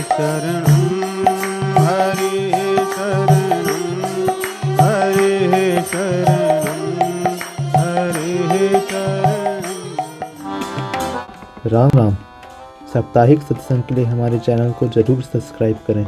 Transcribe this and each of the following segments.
शरणं हरे शरणं हरे शरणं हरे शरणं। राम राम। साप्ताहिक सत्संग के लिए हमारे चैनल को जरूर सब्सक्राइब करें।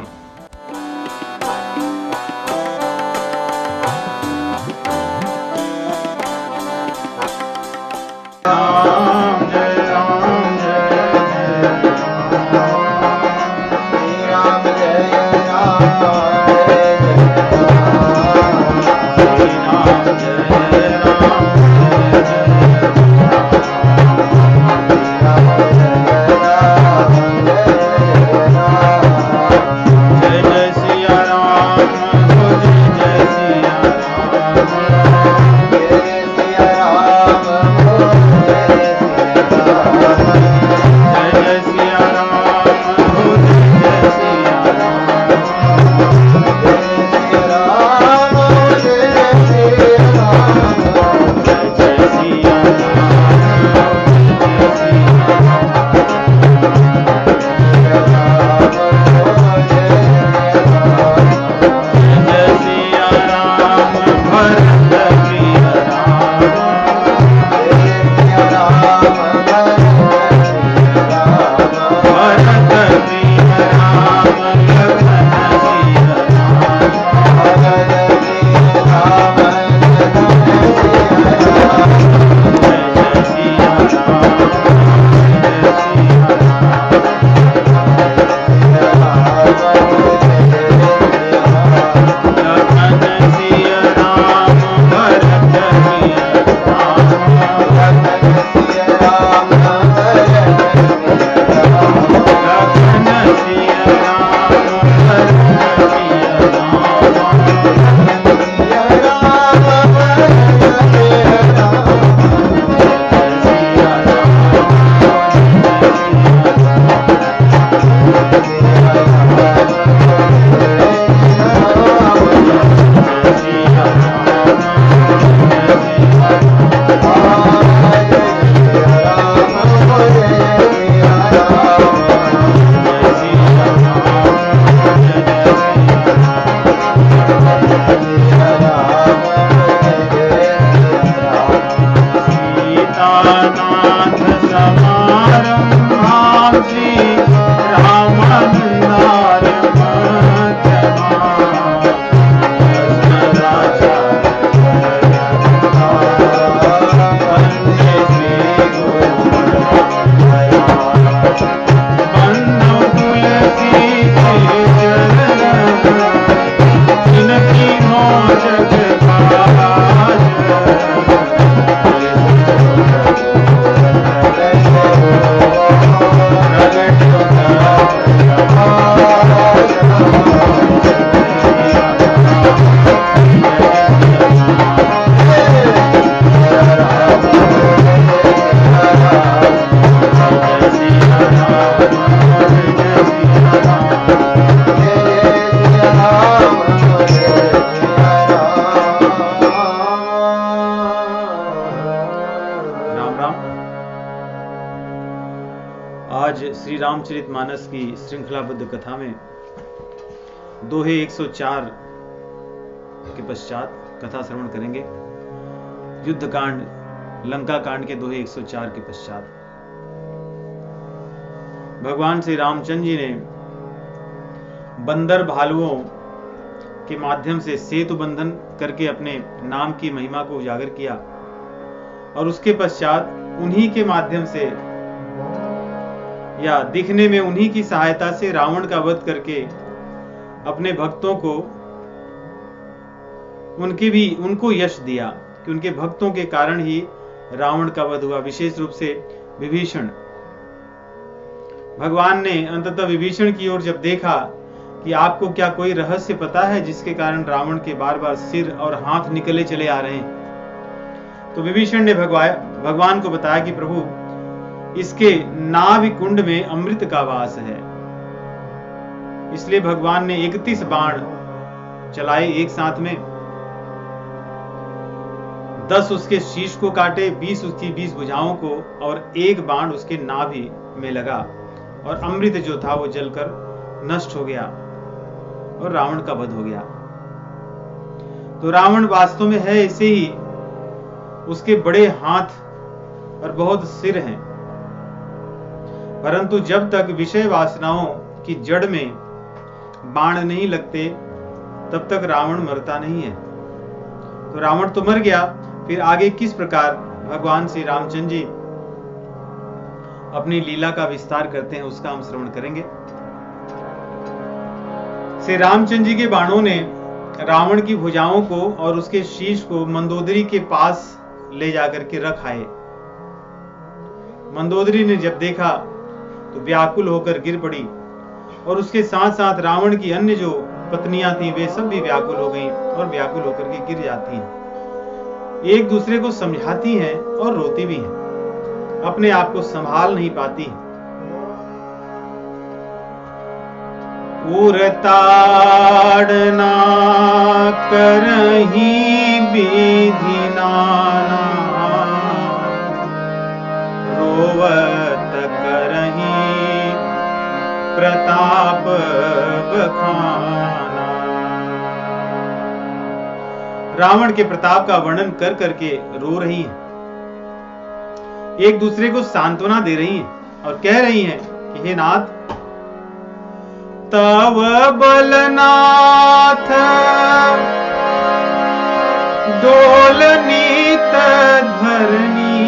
श्री रामचरितमानस की श्रृंखलाबद्ध कथा में दोहे 104 के पश्चात कथा श्रवण करेंगे। युद्ध कांड, लंका कांड के दोहे 104 के पश्चात भगवान श्री रामचंद्र जी ने बंदर भालुओं के माध्यम से सेतु बंधन करके अपने नाम की महिमा को उजागर किया और उसके पश्चात उन्हीं के माध्यम से या दिखने में उन्हीं की सहायता से रावण का वध करके अपने भक्तों को उनको यश दिया कि उनके भक्तों के कारण ही रावण का वध हुआ। विशेष रूप से विभीषण, भगवान ने अंततः विभीषण की ओर जब देखा कि आपको क्या कोई रहस्य पता है जिसके कारण रावण के बार बार सिर और हाथ निकले चले आ रहे हैं, तो विभीषण ने भगवान को बताया कि प्रभु, इसके नाभि कुंड में अमृत का वास है। इसलिए भगवान ने 31 बाण चलाए एक साथ में, 10 उसके शीश को काटे, 20 उसकी 20 भुजाओं को, और एक बाण उसके नाभि में लगा और अमृत जो था वो जलकर नष्ट हो गया और रावण का वध हो गया। तो रावण वास्तव में है ऐसे ही, उसके बड़े हाथ और बहुत सिर हैं, परंतु जब तक विषय वासनाओं की जड़ में बाण नहीं लगते तब तक रावण मरता नहीं है। तो रावण तो मर गया, फिर आगे किस प्रकार भगवान श्री रामचंद्र जी अपनी लीला का विस्तार करते हैं उसका हम श्रवण करेंगे। श्री रामचंद्र जी के बाणों ने रावण की भुजाओं को और उसके शीश को मंदोदरी के पास ले जाकर के रख आए। मंदोदरी ने जब देखा तो व्याकुल होकर गिर पड़ी और उसके साथ साथ रावण की अन्य जो पत्नियां थीं वे सब भी व्याकुल हो गईं और व्याकुल होकर के गिर जाती हैं। एक दूसरे को समझाती हैं और रोती भी हैं, अपने आप को संभाल नहीं पाती। उरताड़ना करही विधि नाना, रोवत करही प्रताप बखाना। रावण के प्रताप का वर्णन कर करके रो रही हैं, एक दूसरे को सांत्वना दे रही हैं और कह रही हैं कि हे नाथ, तव बलनाथ डोलनीत धरनी,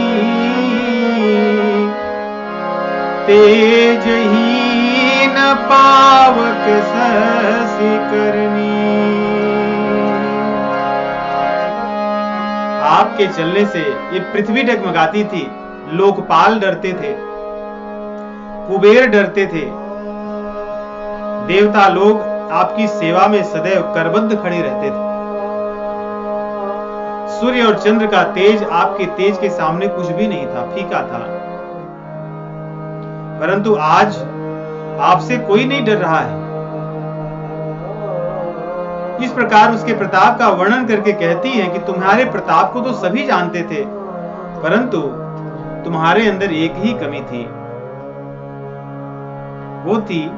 तेजहीन पावक ससी करनी। आपके चलने से ये पृथ्वी डगमगाती थी, लोकपाल डरते थे, कुबेर डरते थे, देवता लोग आपकी सेवा में सदैव करबद्ध खड़े रहते थे। सूर्य और चंद्र का तेज आपके तेज के सामने कुछ भी नहीं था, फीका था। परंतु आज आपसे कोई नहीं डर रहा है। इस प्रकार उसके प्रताप का वर्णन करके कहती हैं कि तुम्हारे प्रताप को तो सभी जानते थे, परंतु तुम्हारे अंदर एक ही कमी थी, वो थी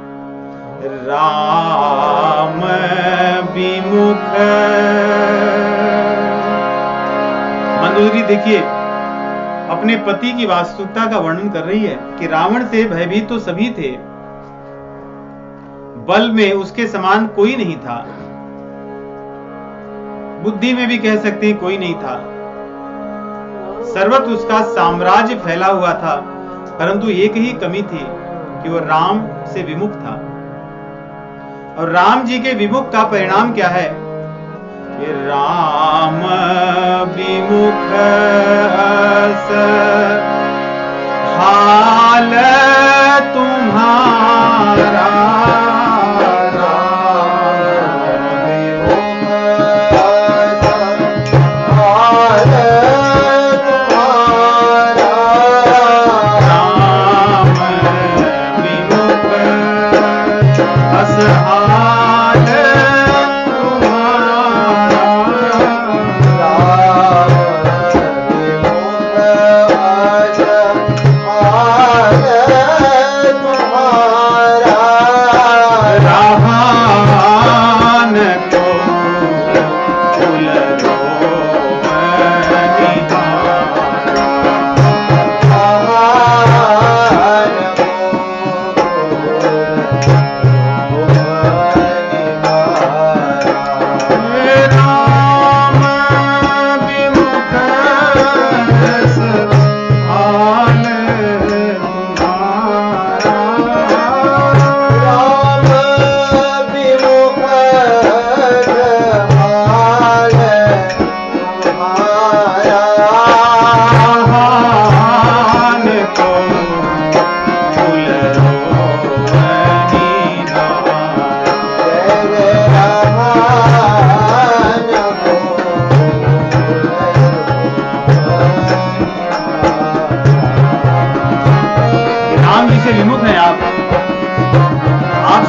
राम विमुख। मंदोदरी देखिए अपने पति की वास्तविकता का वर्णन कर रही है कि रावण से भयभीत तो सभी थे, बल में उसके समान कोई नहीं था, बुद्धि में भी कह सकते हैं कोई नहीं था, सर्वत्र उसका साम्राज्य फैला हुआ था, परंतु एक ही कमी थी कि वो राम से विमुख था। और राम जी के विमुख का परिणाम क्या है? कि राम विमुख अस हाल तुम्हारा,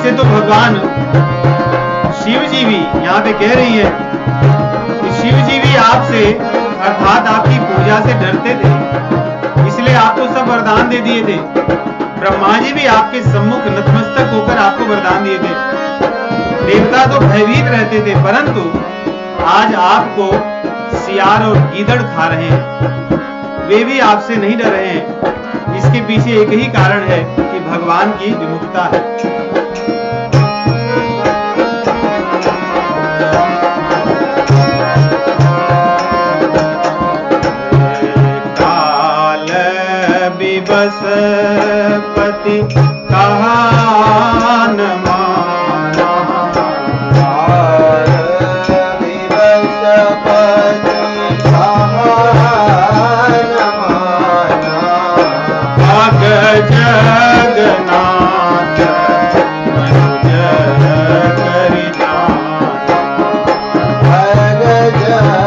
तो भगवान शिव जी भी यहाँ पे कह रही है कि शिव जी भी आपसे अर्थात आपकी पूजा से डरते थे, इसलिए आपको सब वरदान दे दिए थे। ब्रह्मा जी भी आपके सम्मुख नतमस्तक होकर आपको वरदान दिए थे। देवता तो भयभीत रहते थे, परंतु आज आपको सियार और गीदड़ खा रहे हैं, वे भी आपसे नहीं डर रहे हैं। इसके पीछे एक ही कारण है कि भगवान की विमुखता है। काल बिबस पति कहा न माना, अग जगन्नाथ मनुज करि जाना, अग जगन्नाथ करि जाना।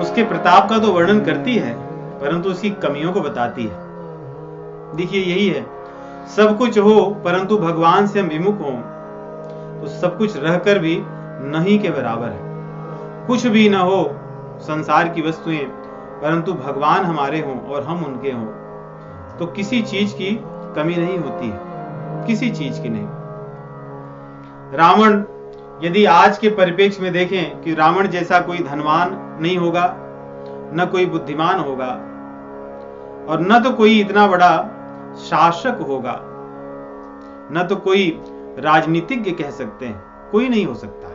उसके प्रताप का तो वर्णन करती है, परंतु उसकी कमियों को बताती है। देखिए यही है, सब कुछ हो परंतु भगवान से हम विमुख हो तो सब कुछ रहकर भी नहीं के बराबर है। कुछ भी न हो संसार की वस्तुएं, परंतु भगवान हमारे हों और हम उनके हों तो किसी चीज की कमी नहीं होती है, किसी चीज की नहीं। रावण, यदि आज के परिप्रेक्ष्य में देखें कि रावण जैसा कोई धनवान नहीं होगा, न कोई बुद्धिमान होगा और न तो कोई इतना बड़ा शासक होगा, न तो कोई राजनीतिज्ञ कह सकते हैं, कोई नहीं हो सकता।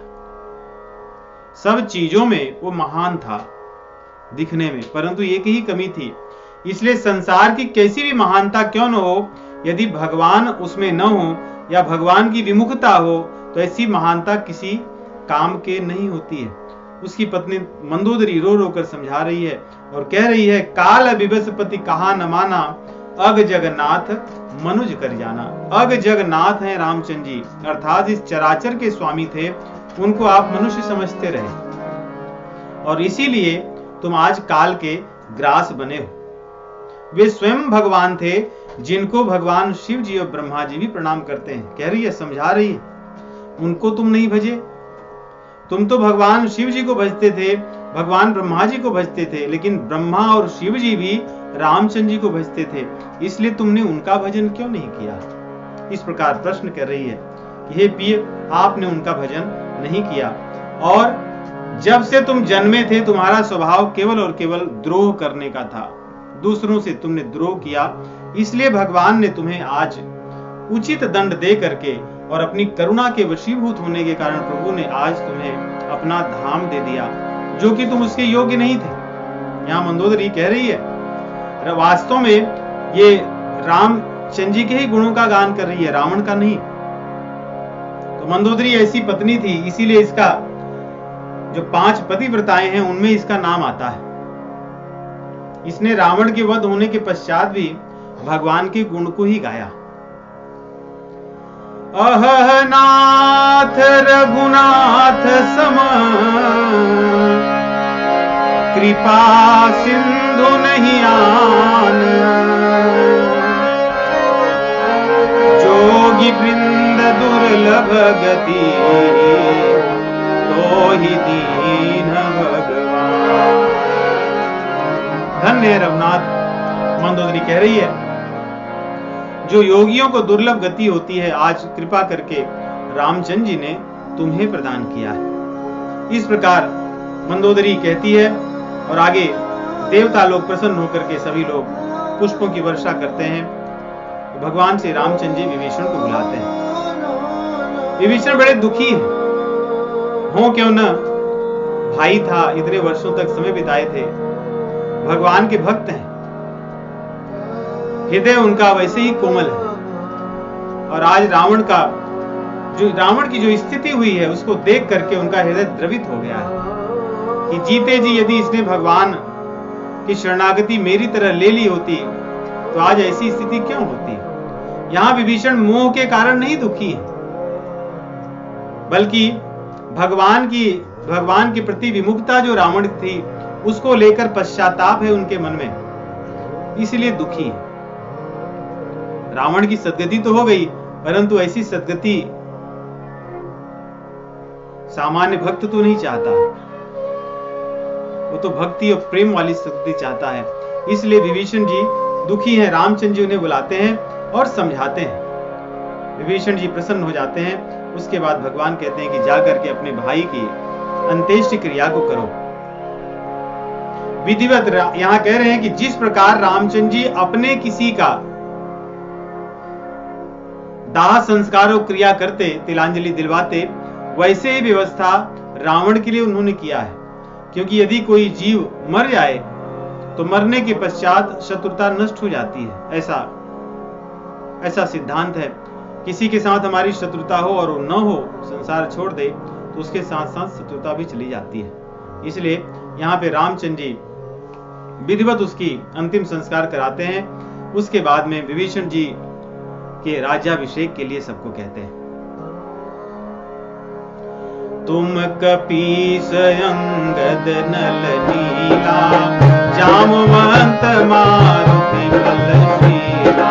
सब चीजों में वो महान था दिखने में, परंतु एक ही कमी थी। इसलिए संसार की कैसी भी महानता क्यों न हो, यदि भगवान उसमें न हो या भगवान की विमुखता हो तो ऐसी महानता किसी काम के नहीं होती है। उसकी पत्नी मंदोदरी रो रो कर समझा रही है और कह रही है, काल बिबसपति कहा न माना, अग जगन्नाथ मनुज कर जाना। अग जगन्नाथ हैं रामचंद्र जी, अर्थात इस चराचर के स्वामी थे, उनको आप मनुष्य समझते रहे और इसीलिए तुम आज काल के ग्रास बने हो। वे स्वयं भगवान थे जिनको भगवान शिव जी और ब्रह्मा जी भी प्रणाम करते हैं। कह रही है, समझा रही है, उनको तुम नहीं भजे। तुम तो भगवान शिव जी को भजते थे, भगवान ब्रह्मा जी को भजते थे, लेकिन ब्रह्मा और शिव जी भी रामचंद्र जी को भजते थे, इसलिए तुमने उनका भजन क्यों नहीं किया? इस प्रकार प्रश्न कर रही है कि हे प्रिय, आपने उनका भजन नहीं किया और जब से तुम जन्मे थे तुम्हारा स्वभाव केवल और केवल द्रोह करने का था। दूसरों से तुमने द्रोह किया, इसलिए भगवान ने तुम्हें आज उचित दंड दे करके और अपनी करुणा के वशीभूत होने के कारण प्रभु ने आज तुम्हें अपना धाम दे दिया, जो कि तुम उसके योग्य नहीं थे। यहाँ मंदोदरी कह रही है, वास्तव में ये रामचंद्र जी के ही गुणों का गान कर रही है, रावण का नहीं। तो मंदोदरी ऐसी पत्नी थी, इसीलिए इसका जो 5 पतिव्रताएं हैं उनमें इसका नाम आता है। इसने रावण के वध होने के पश्चात भी भगवान के गुण को ही गाया। अहनाथ रघुनाथ सम कृपा सिंधु नहीं आन, जोगी वृंद दुर्लभ गति तो ही दीन भगवान। धन्य रघुनाथ, मंदोदरी कह रही है, जो योगियों को दुर्लभ गति होती है आज कृपा करके रामचंद्र जी ने तुम्हें प्रदान किया है। इस प्रकार मंदोदरी कहती है और आगे देवता लोग प्रसन्न होकर के सभी लोग पुष्पों की वर्षा करते हैं। भगवान श्री रामचंद्र जी विभीषण को बुलाते हैं। विभीषण बड़े दुखी हैं, हो क्यों न, भाई था, इतने वर्षों तक समय बिताए थे, भगवान के भक्त हैं, हृदय उनका वैसे ही कोमल है और आज रावण की जो स्थिति हुई है उसको देख करके उनका हृदय द्रवित हो गया है कि जीते जी यदि इसने भगवान की शरणागति मेरी तरह ले ली होती तो आज ऐसी स्थिति क्यों होती। यहां विभीषण मोह के कारण नहीं दुखी है, बल्कि भगवान के प्रति विमुखता जो रावण थी उसको लेकर पश्चाताप है उनके मन में, इसलिए दुखी है। रावण की सदगति तो हो गई, परंतु ऐसी सद्गति सामान्य भक्त तो नहीं चाहता, वो तो भक्ति और प्रेम वाली सद्गति चाहता है। इसलिए विभीषण जी दुखी हैं। रामचंद्र जी उन्हें बुलाते हैं और समझाते हैं। विभीषण जी प्रसन्न हो जाते हैं। उसके बाद भगवान कहते हैं कि जाकर के अपने भाई की अंत्येष्टि क्रिया को करो। विधिवत यहां कह रहे हैं कि जिस प्रकार रामचंद्र जी अपने किसी का दाह संस्कार और क्रिया करते, तिलांजलि दिलवाते, वैसे ही व्यवस्था रावण के लिए उन्होंने किया है। क्योंकि यदि कोई जीव मर जाए तो मरने के पश्चात शत्रुता नष्ट हो जाती है। ऐसा सिद्धांत है। किसी के साथ हमारी शत्रुता हो और वो न हो, संसार छोड़ दे, तो उसके साथ साथ शत्रुता भी चली जाती है। इसलिए यहाँ पे रामचंद्र जी विधिवत उसकी अंतिम संस्कार कराते हैं। उसके बाद में विभीषण जी के राज्याभिषेक के लिए सबको कहते हैं। तुम कपीस अंगद नल नीला, जामवंत मारुति बलशीला।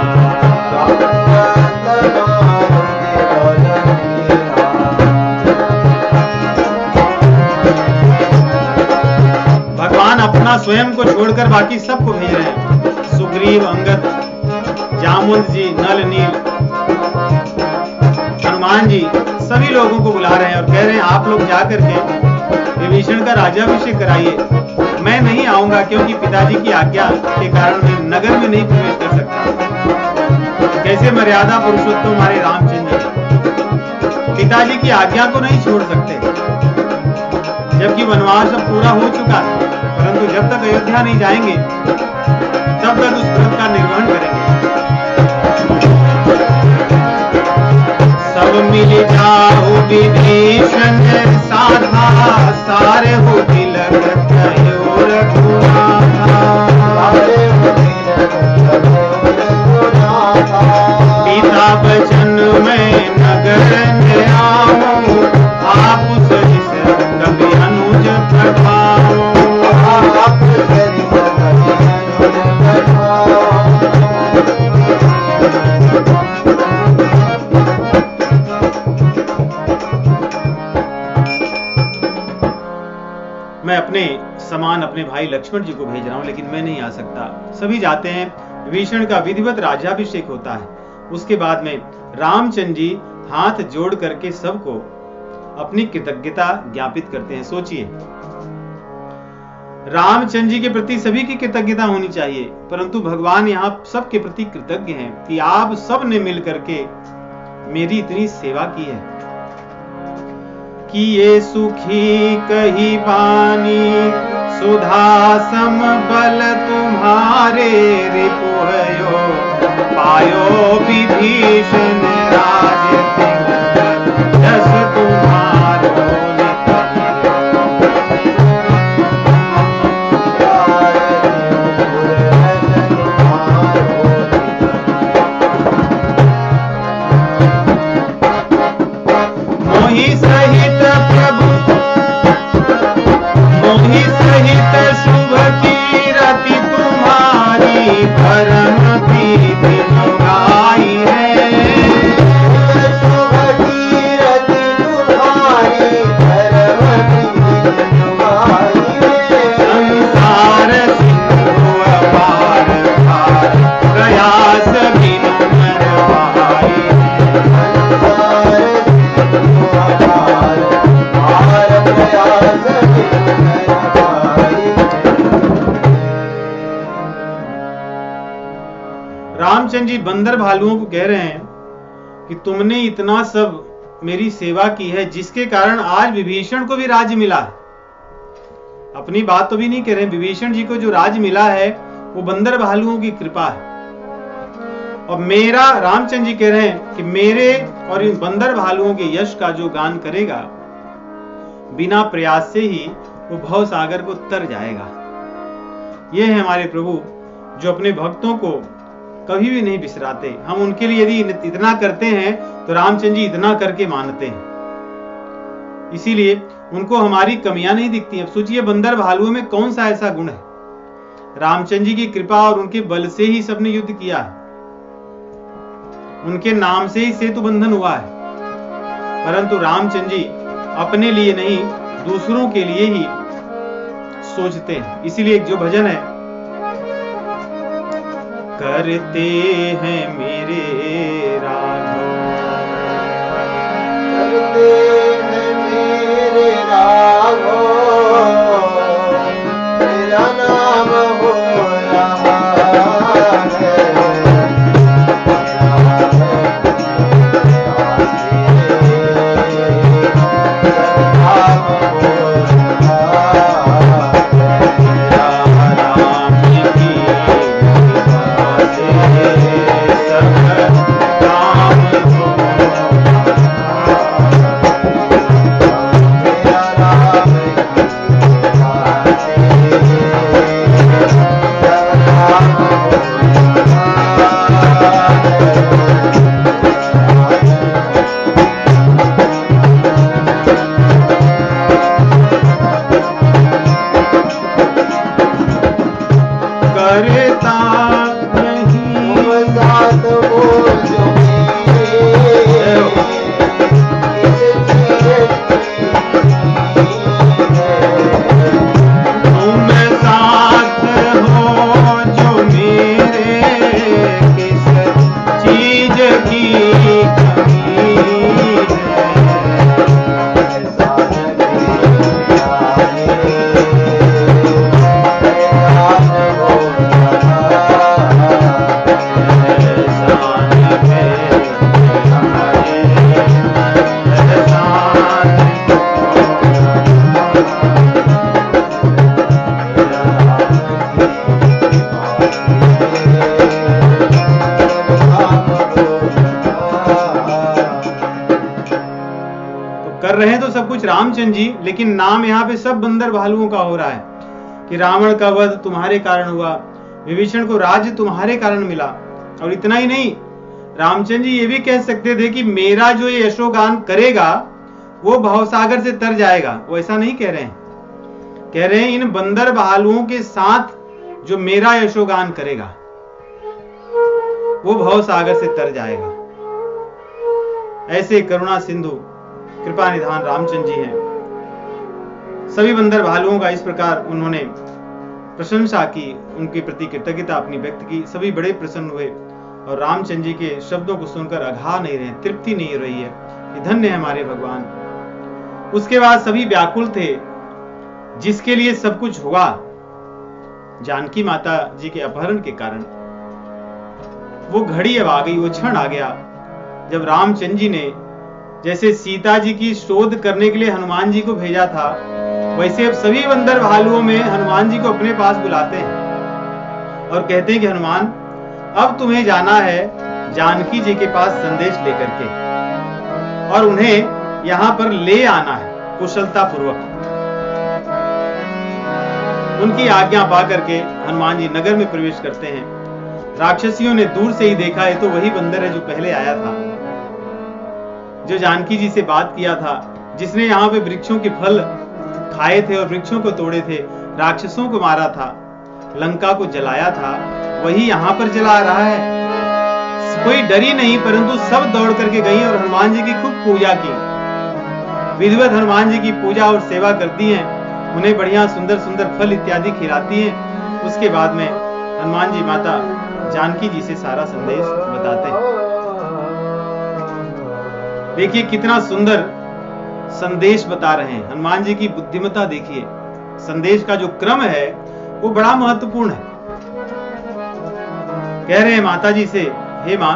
भगवान अपना स्वयं को छोड़कर बाकी सबको भेज रहे हैं। सुग्रीव, अंगद, जामुन जी, नल नील, हनुमान जी, सभी लोगों को बुला रहे हैं और कह रहे हैं आप लोग जाकर के विभीषण का राज्याभिषेक कराइए। मैं नहीं आऊंगा क्योंकि पिताजी की आज्ञा के कारण मैं नगर में नहीं प्रवेश कर सकता। कैसे मर्यादा पुरुषोत्तम हमारे रामचंद्र जी पिताजी की आज्ञा को नहीं छोड़ सकते, जबकि वनवास अब पूरा हो चुका है। परंतु जब तक अयोध्या नहीं जाएंगे तब तक उस व्रत का निर्वहन करेंगे। सब मिल जाओ विभीषण साधा, सारे हो तिलक कयो रघुनाथा। पिता वचन में नगर में आओ, आप सहित कभी अनुज प्रभाओ। मैं अपने समान अपने भाई लक्ष्मण जी को भेज रहा हूं, लेकिन मैं नहीं आ सकता। सभी जाते हैं। विभीषण का विधिवत राज्याभिषेक होता है। उसके बाद में रामचंद्र जी हाथ जोड़ करके सबको अपनी कृतज्ञता ज्ञापित करते हैं। सोचिए, रामचंद्र जी के प्रति सभी की कृतज्ञता होनी चाहिए, परंतु भगवान यहाँ सबके प्रति कृतज्ञ हैं कि आप सब ने मिल करके मेरी इतनी सेवा की है। कि ये सुखी कही बानी, सुधा सम बल तुम्हारे रिपुहयो, पायो विभीषण राज जस तुम्हारो मोहि सहित प्रभु, मोहि सहित शुभ कीरति तुम्हारी, परम प्रीति गाई है। शुभ कीरति तुम्हारी, परम प्रीति गाई है। संसार सिंधु अपार भार, प्रयास बिनु नर पाई। रामचंद्र जी बंदर भालुओं को कह रहे हैं कि तुमने इतना सब मेरी सेवा की है, जिसके कारण आज विभीषण को भी राज्य मिला है। अपनी बात तो भी नहीं कह रहे हैं। विभीषण जी को जो राज्य मिला है वो बंदर भालुओं की कृपा है। और मेरा, रामचंद्र जी कह रहे हैं कि मेरे और इन बंदर भालुओं के यश का जो गान करेगा, बिना प्रयास से ही वो भव सागर को तर जाएगा। ये है हमारे प्रभु जो अपने भक्तों को कभी भी नहीं बिसराते। हम उनके लिए यदि इतना करते हैं तो रामचंद्र जी इतना करके मानते हैं। इसीलिए उनको हमारी कमियां नहीं दिखती। अब सोचिए, बंदर भालुओं में कौन सा ऐसा गुण है? रामचंद्र जी की कृपा और उनके बल से ही सबने युद्ध किया है। उनके नाम से ही सेतु बंधन हुआ है। परंतु रामचंद्र जी अपने लिए नहीं, दूसरों के लिए ही सोचते हैं। इसीलिए एक जो भजन है, करते हैं मेरे राघव, करते हैं मेरे राघव, तेरा नाम हो रहा है, कर रहे हैं तो सब कुछ रामचंद्र जी, लेकिन नाम यहाँ पे सब बंदर भालुओं का हो रहा है कि रावण का वध तुम्हारे कारण हुआ, विभीषण को राज्य तुम्हारे कारण मिला। और इतना ही नहीं, रामचंद्र जी ये भी कह सकते थे कि मेरा जो ये यशोगान करेगा वो भवसागर से तर जाएगा। वो ऐसा नहीं कह रहे हैं, कह रहे हैं इन बंदर भालुओं के साथ जो मेरा यशोगान करेगा वो भवसागर से तर जाएगा। ऐसे करुणा सिंधु कृपा निधान रामचंद्र जी हैं। सभी बंदर भालुओं का इस प्रकार उन्होंने प्रशंसा की, उनके प्रति कृतज्ञता अपनी व्यक्त की। सभी बड़े प्रसन्न हुए और रामचंद्र जी के शब्दों को सुनकर अघा नहीं रहे, तृप्ति नहीं रही है कि धन्य है हमारे भगवान। उसके बाद सभी व्याकुल थे, जिसके लिए सब कुछ हुआ जानकी माता जी के अपहरण के कारण। वो घड़ी अब आ गई, वो क्षण आ गया जब रामचंद्र जी ने जैसे सीता जी की शोध करने के लिए हनुमान जी को भेजा था, वैसे अब सभी बंदर भालुओं में हनुमान जी को अपने पास बुलाते हैं और कहते हैं कि हनुमान अब तुम्हें जाना है जानकी जी के पास संदेश लेकर के और उन्हें यहां पर ले आना है कुशलता पूर्वक। उनकी आज्ञा पा करके हनुमान जी नगर में प्रवेश करते हैं। राक्षसियों ने दूर से ही देखा है तो वही बंदर है जो पहले आया था, जो जानकी जी से बात किया था, जिसने यहाँ पे वृक्षों के फल खाए थे और वृक्षों को तोड़े थे, राक्षसों को मारा था, लंका को जलाया था, वही यहाँ पर जला रहा है। कोई डरी नहीं, परंतु सब दौड़ करके गई और हनुमान जी की खूब पूजा की। विधिवत हनुमान जी की पूजा और सेवा करती हैं, उन्हें बढ़िया सुंदर सुंदर फल इत्यादि खिलाती हैं। उसके बाद में हनुमान जी माता जानकी जी से सारा संदेश बताते हैं। देखिए कितना सुंदर संदेश बता रहे हैं। हनुमान जी की बुद्धिमत्ता देखिए, संदेश का जो क्रम है वो बड़ा महत्वपूर्ण है। कह रहे हैं माता जी से, हे मां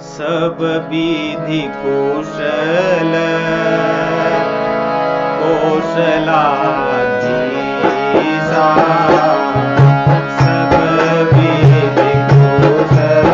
सब विधि कुशल कौशला सब विधि कुशल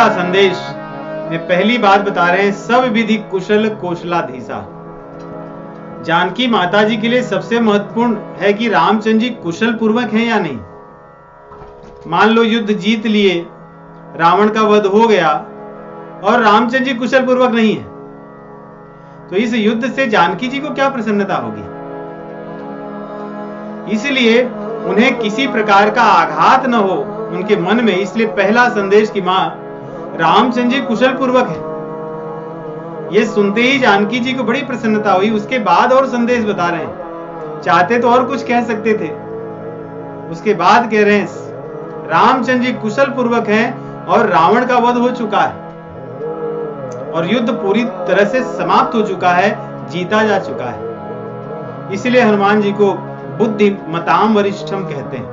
पहला संदेश में पहली बात बता रहे हैं, सब विधि कुशल कौशलाधीशा। जानकी माता जी के लिए सबसे महत्वपूर्ण है कि रामचंद्र जी कुशल पूर्वक हैं या नहीं। मान लो युद्ध जीत लिए, रावण का वध हो गया और रामचंद्र जी कुशल पूर्वक नहीं है, तो इस युद्ध से जानकी जी को क्या प्रसन्नता होगी। इसलिए उन्हें किसी प्रकार का आघात न हो उनके मन में, इसलिए पहला संदेश की मां रामचंद्र जी कुशल पूर्वक है, ये सुनते ही जानकी जी को बड़ी प्रसन्नता हुई। उसके बाद और संदेश बता रहे हैं, चाहते तो और कुछ कह सकते थे, उसके बाद कह रहे हैं रामचंद्र जी कुशल पूर्वक हैं और रावण का वध हो चुका है और युद्ध पूरी तरह से समाप्त हो चुका है, जीता जा चुका है। इसलिए हनुमान जी को बुद्धिमताम वरिष्ठम कहते हैं,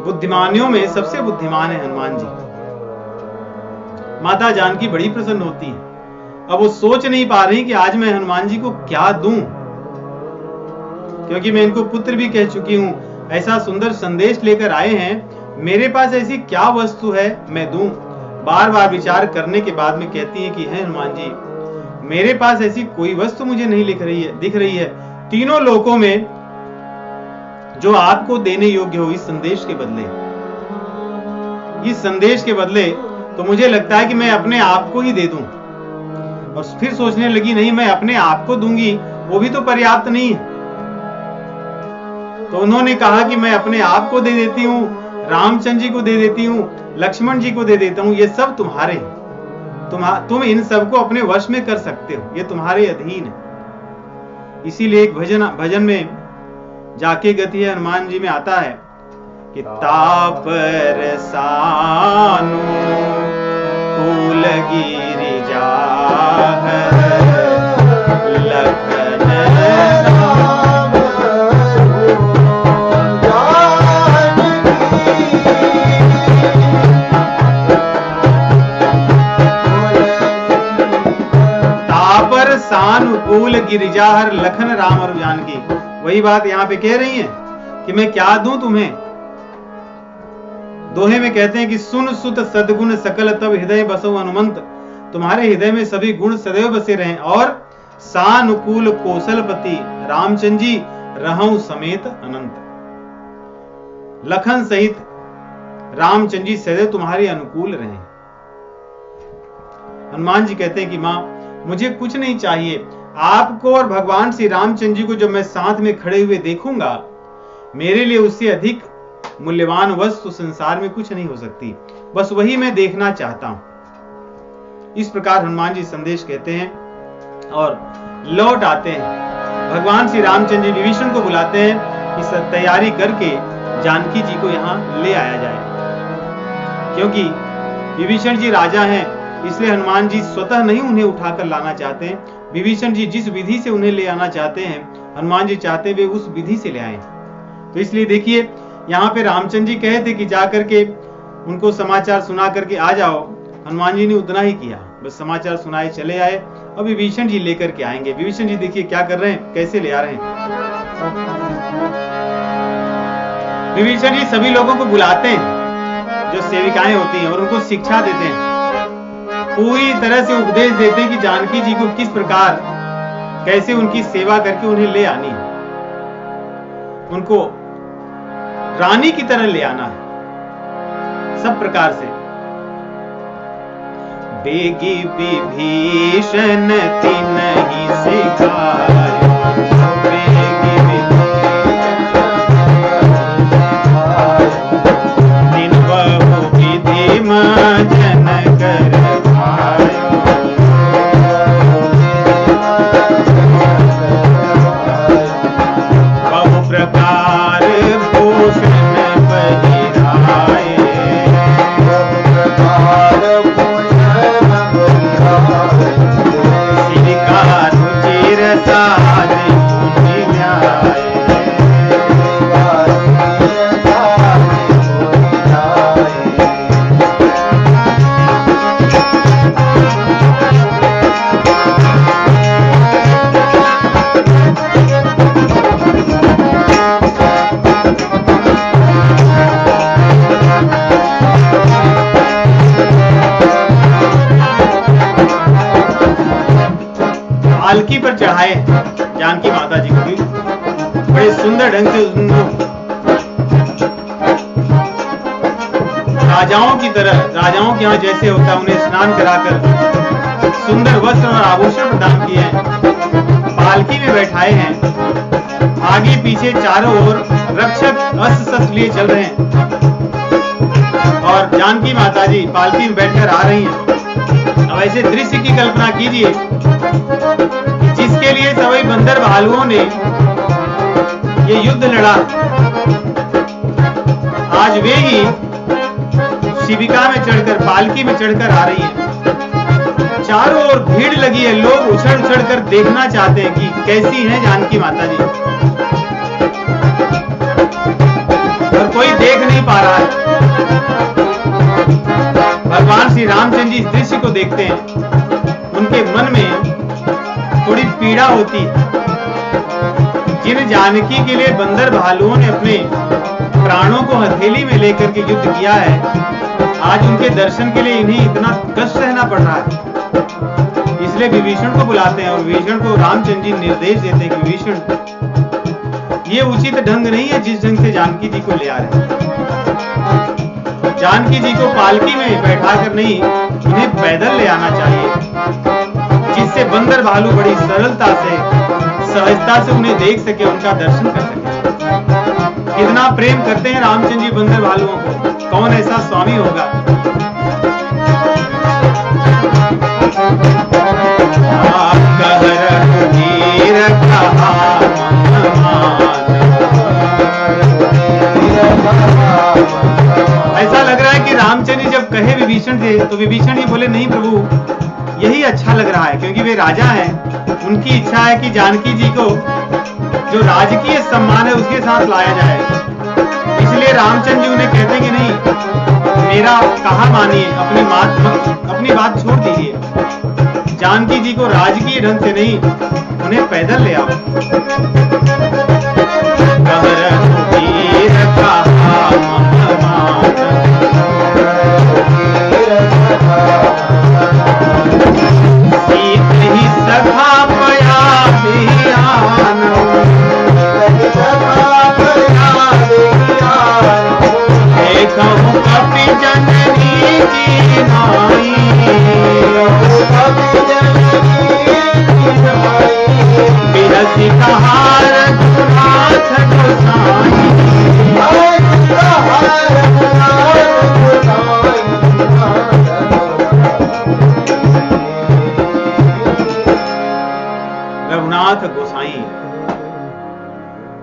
बुद्धिमानियों में सबसे बुद्धिमान है हनुमान जी। माता जानकी बड़ी प्रसन्न होती है। अब वो सोच नहीं पा रही कि आज मैं हनुमान जी को क्या दूं, क्योंकि मैं इनको पुत्र भी कह चुकी हूं, ऐसा सुंदर संदेश लेकर आए हैं, मेरे पास ऐसी क्या वस्तु है मैं दूं। बार बार विचार करने के बाद में कहती है कि है हनुमान जी, मेरे पास ऐसी कोई वस्तु मुझे नहीं दिख रही है तीनों लोकों में जो आपको देने योग्य हो। इस संदेश के बदले तो मुझे लगता है कि मैं अपने आप को ही दे दूं। और फिर सोचने लगी, नहीं, मैं अपने आप को दूंगी वो भी तो पर्याप्त नहीं है। तो उन्होंने कहा कि मैं अपने आप को दे देती हूं, रामचंद्र जी को दे देती हूं, लक्ष्मण जी को दे देता हूं, ये सब तुम्हारे हैं, तुम इन सबको अपने वश में कर सकते हो, ये तुम्हारे अधीन है। इसीलिए एक भजन में जाके गति है हनुमान जी में आता है कि तापर सानु फूल गिरिजा लखन तापर सानुकूल गिरिजाहर लखन राम और जानकी। वही बात यहाँ पे कह रही है कि मैं क्या दूं तुम्हें। दोहे में कहते हैं कि सुन सुत सद्गुण सकल तब हृदय बसो हनुमंत, तुम्हारे हृदय में सभी गुण सदैव बसे रहें। और सानुकूल कौशलपति रामचंद्र जी रहूं समेत अनंत, लखन सहित रामचंद्र जी सदैव तुम्हारे अनुकूल रहें। हनुमान जी कहते हैं कि मां, मुझे कुछ नहीं चाहिए, आपको और भगवान श्री रामचंद्र जी को जब मैं साथ में खड़े हुए देखूंगा, मेरे लिए उससे अधिक मूल्यवान वस्तु संसार में कुछ नहीं हो सकती, बस वही मैं देखना चाहता हूं। इस प्रकार हनुमान जी संदेश कहते हैं और लौट आते हैं। भगवान श्री रामचंद्र जी विभीषण को बुलाते हैं कि सब तैयारी करके जानकी जी को यहां ले आया जाए, क्योंकि विभीषण जी राजा हैं, इसलिए हनुमान जी स्वतः नहीं उन्हें उठाकर लाना चाहते हैं। विभीषण जी जिस विधि से उन्हें ले आना चाहते हैं, हनुमान जी चाहते वे उस विधि से ले आए। तो इसलिए देखिए, यहाँ पे रामचंद्र जी कहे थे कि जाकर के उनको समाचार सुना करके आ जाओ, हनुमान जी ने उतना ही किया, बस समाचार सुनाए चले आए। अब विभीषण जी लेकर के आएंगे। विभीषण जी देखिए क्या कर रहे हैं, कैसे ले आ रहे हैं। विभीषण जी सभी लोगों को बुलाते हैं जो सेविकाएं होती हैं और उनको शिक्षा देते हैं, पूरी तरह से उपदेश देते हैं कि जानकी जी को किस प्रकार कैसे उनकी सेवा करके उन्हें ले आनी है, उनको रानी की तरह ले आना है सब प्रकार से। बेगी विभीषण तिनहि सिखायो, बेगी दिन बहु विधि मजन कर भायो, बहु प्रकार भूषण पहिराए, श्री का रुचिर साज चढ़ाए जानकी माता जी को भी बड़े सुंदर ढंग से उनको राजाओं की तरह, राजाओं के यहाँ जैसे होता है, उन्हें स्नान कराकर सुंदर वस्त्र और आभूषण प्रदान किए हैं, पालकी में बैठाए हैं। आगे पीछे चारों ओर रक्षक अस्त्र शस्त्र लिए चल रहे हैं और जानकी माता जी पालकी में बैठकर आ रही हैं। अब ऐसे दृश्य की कल्पना कीजिए जिसके लिए सभी बंदर भालुओं ने ये युद्ध लड़ा, आज वे ही शिविका में चढ़कर, पालकी में चढ़कर आ रही है। चारों ओर भीड़ लगी है, लोग उछल उछल कर देखना चाहते हैं कि कैसी हैं जानकी माता जी, और कोई देख नहीं पा रहा है। भगवान श्री रामचंद्र जी इस दृश्य को देखते हैं, उनके मन में थोड़ी पीड़ा होती है। जिन जानकी के लिए बंदर भालुओं ने अपने प्राणों को हथेली में लेकर के युद्ध किया है, आज उनके दर्शन के लिए इन्हें इतना कष्ट सहना पड़ रहा है। इसलिए विभीषण को बुलाते हैं और विभीषण को रामचंद्र जी निर्देश देते हैं कि विभीषण, ये उचित ढंग नहीं है जिस ढंग से जानकी जी को ले आ रहे हैं। जानकी जी को पालकी में बैठा कर नहीं, उन्हें पैदल ले आना चाहिए, जिससे बंदर भालू बड़ी सरलता से, सहजता से उन्हें देख सके, उनका दर्शन कर सके। कितना प्रेम करते हैं रामचंद्र जी बंदर भालुओं को, कौन ऐसा स्वामी होगा। ऐसा लग रहा है कि रामचंद्र जी जब कहे विभीषण से, तो विभीषण जी बोले नहीं प्रभु, यही अच्छा लग रहा है, क्योंकि वे राजा हैं, उनकी इच्छा है कि जानकी जी को जो राजकीय सम्मान है उसके साथ लाया जाए। इसलिए रामचंद्र जी उन्हें कहते हैं कि नहीं, मेरा कहा मानिए, अपनी बात छोड़ दीजिए, जानकी जी को राजकीय ढंग से नहीं, उन्हें पैदल ले आओ।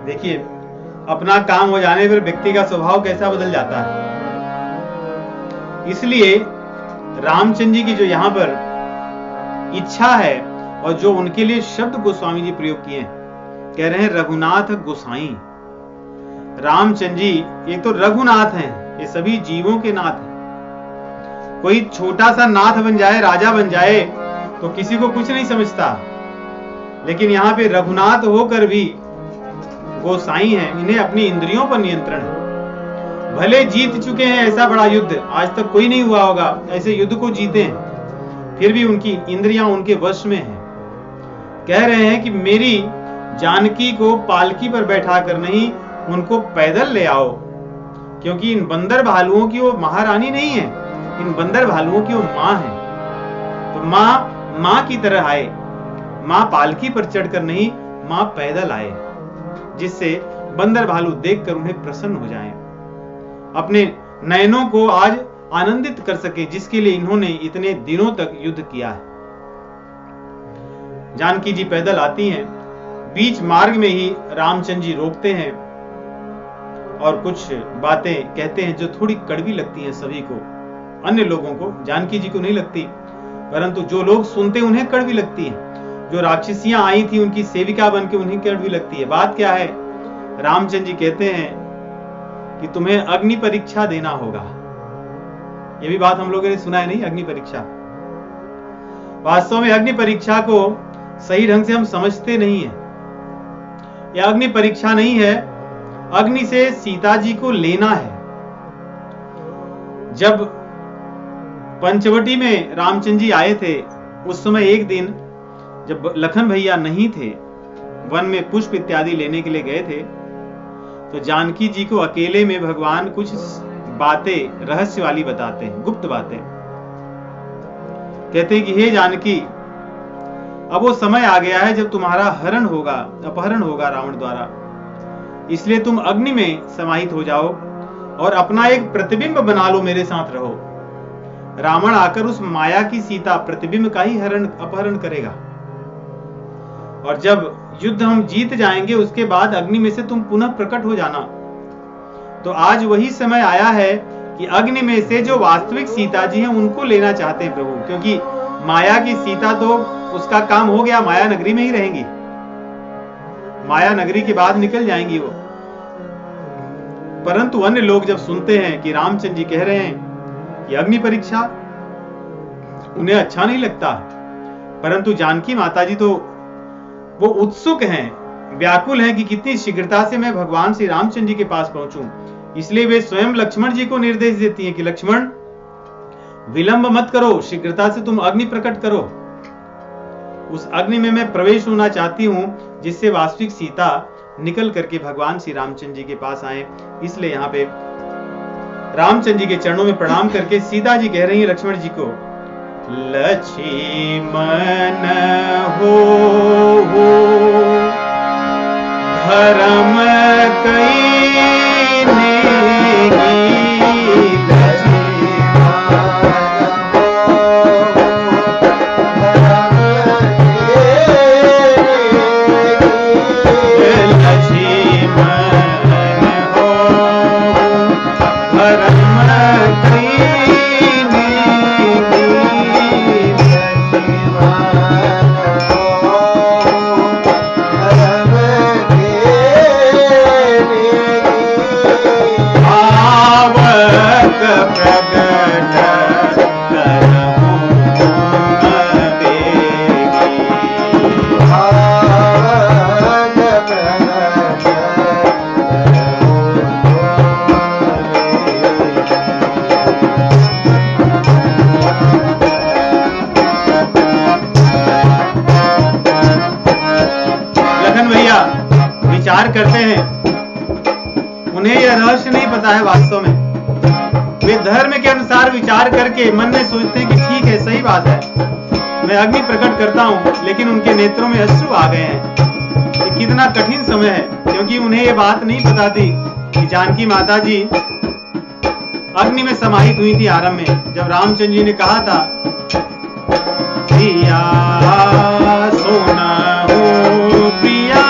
देखिए, अपना काम हो जाने पर व्यक्ति का स्वभाव कैसा बदल जाता है। इसलिए रामचंद्र जी की जो यहाँ पर इच्छा है और जो उनके लिए शब्द गोस्वामी जी प्रयोग किए हैं, कह रहे हैं रघुनाथ गोसाई। रामचंद्र जी एक तो रघुनाथ हैं, ये सभी जीवों के नाथ हैं। कोई छोटा सा नाथ बन जाए, राजा बन जाए, तो किसी को कुछ नहीं समझता, लेकिन यहाँ पे रघुनाथ होकर भी गोसाई हैं, इन्हें अपनी इंद्रियों पर नियंत्रण है। भले जीत चुके हैं ऐसा बड़ा युद्ध, आज तक कोई नहीं हुआ होगा ऐसे युद्ध को जीते हैं, फिर भी उनकी इंद्रियां उनके वश में हैं। कह रहे हैं कि मेरी जानकी को पालकी पर बैठा कर नहीं, उनको पैदल ले आओ, क्योंकि इन बंदर भालुओं की वो महारानी नहीं है, इन बंदर भालुओं की वो माँ है। तो माँ की तरह आए, माँ पालकी पर चढ़कर नहीं, माँ पैदल आए, जिससे बंदर भालू देखकर उन्हें प्रसन्न हो जाएं, अपने नयनों को आज आनंदित कर सके, जिसके लिए इन्होंने इतने दिनों तक युद्ध किया है। जानकी जी पैदल आती हैं, बीच मार्ग में ही रामचंद्र जी रोकते हैं और कुछ बातें कहते हैं जो थोड़ी कड़वी लगती हैं सभी को, अन्य लोगों को, जानकी जी को नहीं लगती, परंतु जो लोग सुनते उन्हें कड़वी लगती है। जो राक्षसियां आई थी उनकी सेविका बन के उन्हें कड़वी लगती है। बात क्या है? रामचंद्र जी कहते हैं कि तुम्हें अग्नि परीक्षा देना होगा। ये भी बात हम लोगों ने सुना है नहीं, अग्नि परीक्षा। वास्तव में अग्नि परीक्षा को सही ढंग से हम समझते नहीं है। यह अग्नि परीक्षा नहीं है, अग्नि से सीता जी को लेना है। जब पंचवटी में रामचंद्र जी आए थे, उस समय एक दिन जब लखन भैया नहीं थे, वन में पुष्प इत्यादि लेने के लिए गए थे, तो जानकी जी को अकेले में भगवान कुछ बातें रहस्य वाली बताते हैं, गुप्त बातें। कहते हैं कि हे जानकी, अब वो समय आ गया है जब तुम्हारा हरण होगा, अपहरण होगा रावण द्वारा, इसलिए तुम अग्नि में समाहित हो जाओ और अपना एक प्रतिबिंब बना लो, मेरे साथ रहो। रावण आकर उस माया की सीता प्रतिबिंब का ही अपहरण करेगा, और जब युद्ध हम जीत जाएंगे उसके बाद अग्नि में से तुम पुनः प्रकट हो जाना। तो आज वही समय आया है कि अग्नि में से जो वास्तविक सीता जी हैं उनको लेना चाहते हैं प्रभु, क्योंकि माया की सीता तो उसका काम हो गया, माया नगरी में ही रहेंगी, माया नगरी के बाद निकल जाएंगी वो। परंतु अन्य लोग जब सुनते हैं कि रामचंद्र जी कह रहे हैं कि अग्नि परीक्षा, उन्हें अच्छा नहीं लगता। परंतु जानकी माता जी तो वो उत्सुक हैं, व्याकुल हैं कि कितनी शीघ्रता से मैं भगवान श्री रामचंद्र जी के पास पहुंचूं। इसलिए वे स्वयं लक्ष्मण जी को निर्देश देती हैं कि लक्ष्मण, विलंब मत करो, शीघ्रता से तुम अग्नि प्रकट करो। उस अग्नि में मैं प्रवेश होना चाहती हूं, जिससे वास्तविक सीता निकल करके भगवान श्री रामचंद्र जी के पास आए। इसलिए यहाँ पे रामचंद्र जी के चरणों में प्रणाम करके सीता जी कह रही है लक्ष्मण जी को, लक्ष्मण हो धर्म कई नेगी, करते हैं। उन्हें यह रहस्य नहीं पता है वास्तव में, वे धर्म के अनुसार विचार करके मन में सोचते हैं कि ठीक है, सही बात है, मैं अग्नि प्रकट करता हूं, लेकिन उनके नेत्रों में अश्रु आ गए हैं। ये कितना कठिन समय है, क्योंकि उन्हें ये बात नहीं पता थी कि जानकी माता जी अग्नि में समाहित हुई थी आरंभ में, जब रामचंद्र जी ने कहा था प्रिया सोना हो प्रिया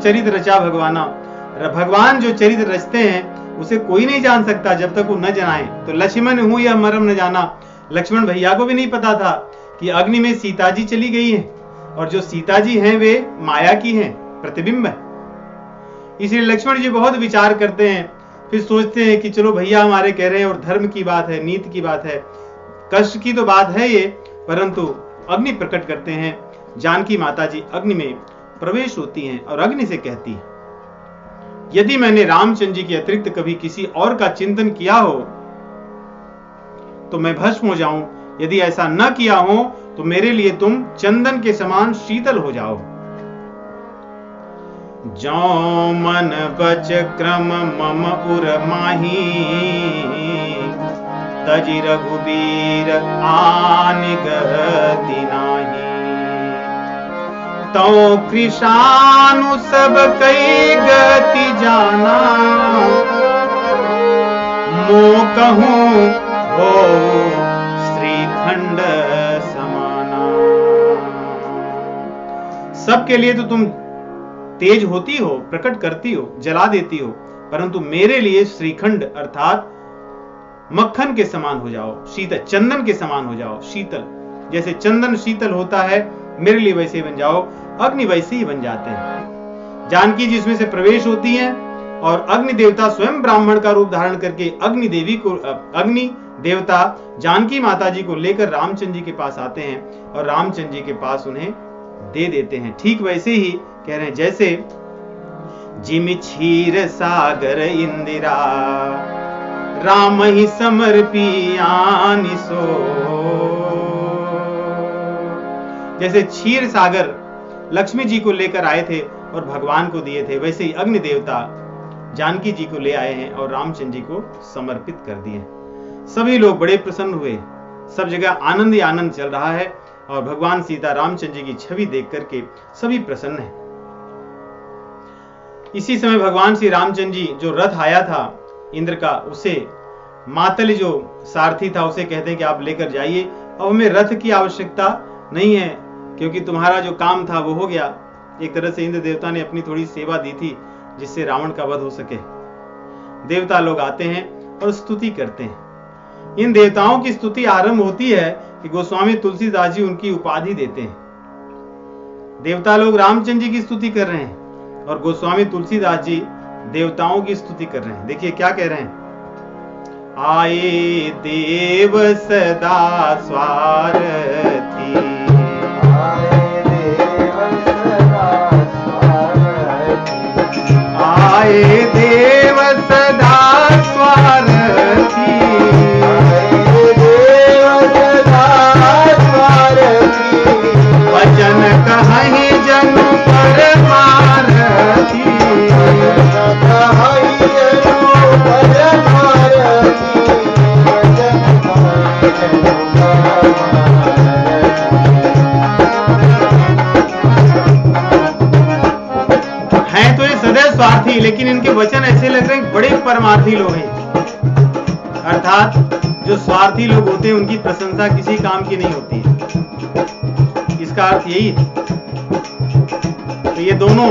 चरित्र रचा भगवाना, भगवान जो चरित्र रचते हैं उसे कोई नहीं जान सकता जब तक वो न जनाए। तो लक्ष्मण हूं यह मरम न जाना, लक्ष्मण भैया को भी नहीं पता था कि अग्नि में सीता जी चली गई है, और जो सीता जी हैं वे माया की हैं, प्रतिबिंब है। इसलिए लक्ष्मण जी बहुत विचार करते हैं, फिर सोचते हैं कि चलो भैया हमारे कह रहे हैं और धर्म की बात है, नीति की बात है, कष्ट की तो बात है ये, परंतु अग्नि प्रकट करते हैं। जानकी माता जी अग्नि में प्रवेश होती हैं और अग्नि से कहती है यदि मैंने रामचंद्र जी के अतिरिक्त कभी किसी और का चिंतन किया हो तो मैं भस्म हो जाऊं, यदि ऐसा न किया हो तो मेरे लिए तुम चंदन के समान शीतल हो जाओ। जो मन बच क्रम मम उर माही, तजि रघुबीर आन गति नाही। तो कृषानु सब कई गति जाना, मो कहूं हो श्रीखंड समाना। सबके लिए तो तुम तेज होती हो, प्रकट करती हो, जला देती हो, परंतु मेरे लिए श्रीखंड अर्थात मक्खन के समान हो जाओ, शीतल, चंदन के समान हो जाओ, शीतल। जैसे चंदन शीतल होता है, मेरे लिए वैसे ही बन जाओ। अग्नि वैसे ही बन जाते हैं। जानकी जी इसमें से प्रवेश होती हैं और अग्नि देवता स्वयं ब्राह्मण का रूप धारण करके अग्नि देवता जानकी माता जी को लेकर रामचंद्र जी के पास आते हैं और रामचंद्र जी के पास उन्हें दे देते हैं। ठीक वैसे ही कह रहे हैं जैसे जिमि क्षीर सागर इंदिरा, राम ही समर्पियानि सो। जैसे क्षीर सागर लक्ष्मी जी को लेकर आए थे और भगवान को दिए थे, वैसे ही अग्नि देवता जानकी जी को ले आए हैं और रामचंद्र जी को समर्पित कर दिए। सभी लोग बड़े प्रसन्न हुए, सब जगह आनंद ही आनंद चल रहा है और भगवान सीता रामचंद्र जी की छवि देख करके सभी प्रसन्न हैं। इसी समय भगवान श्री रामचंद्र जी जो रथ आया था इंद्र का, उसे मातल जो सारथी था उसे कहते हैं कि आप लेकर जाइए, अब हमें रथ की आवश्यकता नहीं है क्योंकि तुम्हारा जो काम था वो हो गया। एक तरह से इंद्र देवता ने अपनी थोड़ी सेवा दी थी जिससे रावण का वध हो सके। देवता लोग आते हैं और स्तुति करते हैं। इन देवताओं की स्तुति आरंभ होती है कि गोस्वामी तुलसीदास जी उनकी उपाधि देते हैं। देवता लोग रामचंद्र जी की स्तुति कर रहे हैं और गोस्वामी तुलसीदास जी देवताओं की स्तुति कर रहे हैं। देखिए क्या कह रहे हैं। आए देव सदा स्वार्थी, आए देव सदा स्वार्थी, वचन कहि जनु परमारथी। हैं तो ये सदैव स्वार्थी, लेकिन इनके वचन ऐसे लग रहे हैं बड़े परमार्थी लोग हैं। अर्थात जो स्वार्थी लोग होते हैं उनकी प्रशंसा किसी काम की नहीं होती है। इसका अर्थ यही है। तो ये दोनों,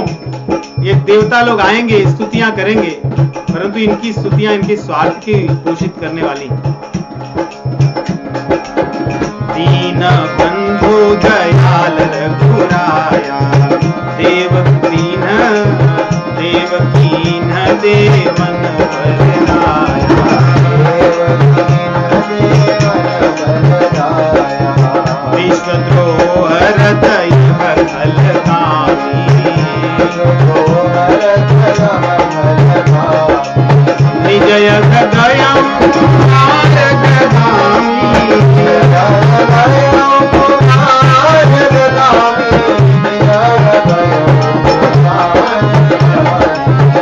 ये देवता लोग आएंगे, स्तुतियां करेंगे, परंतु इनकी स्तुतियां इनके स्वार्थ की पोषित करने वाली। दीन बंधु दयाल रघुराया, देव कीन देवन बरनाया। विश्वद्रोह हृदय खल कामी, निजय हृदयं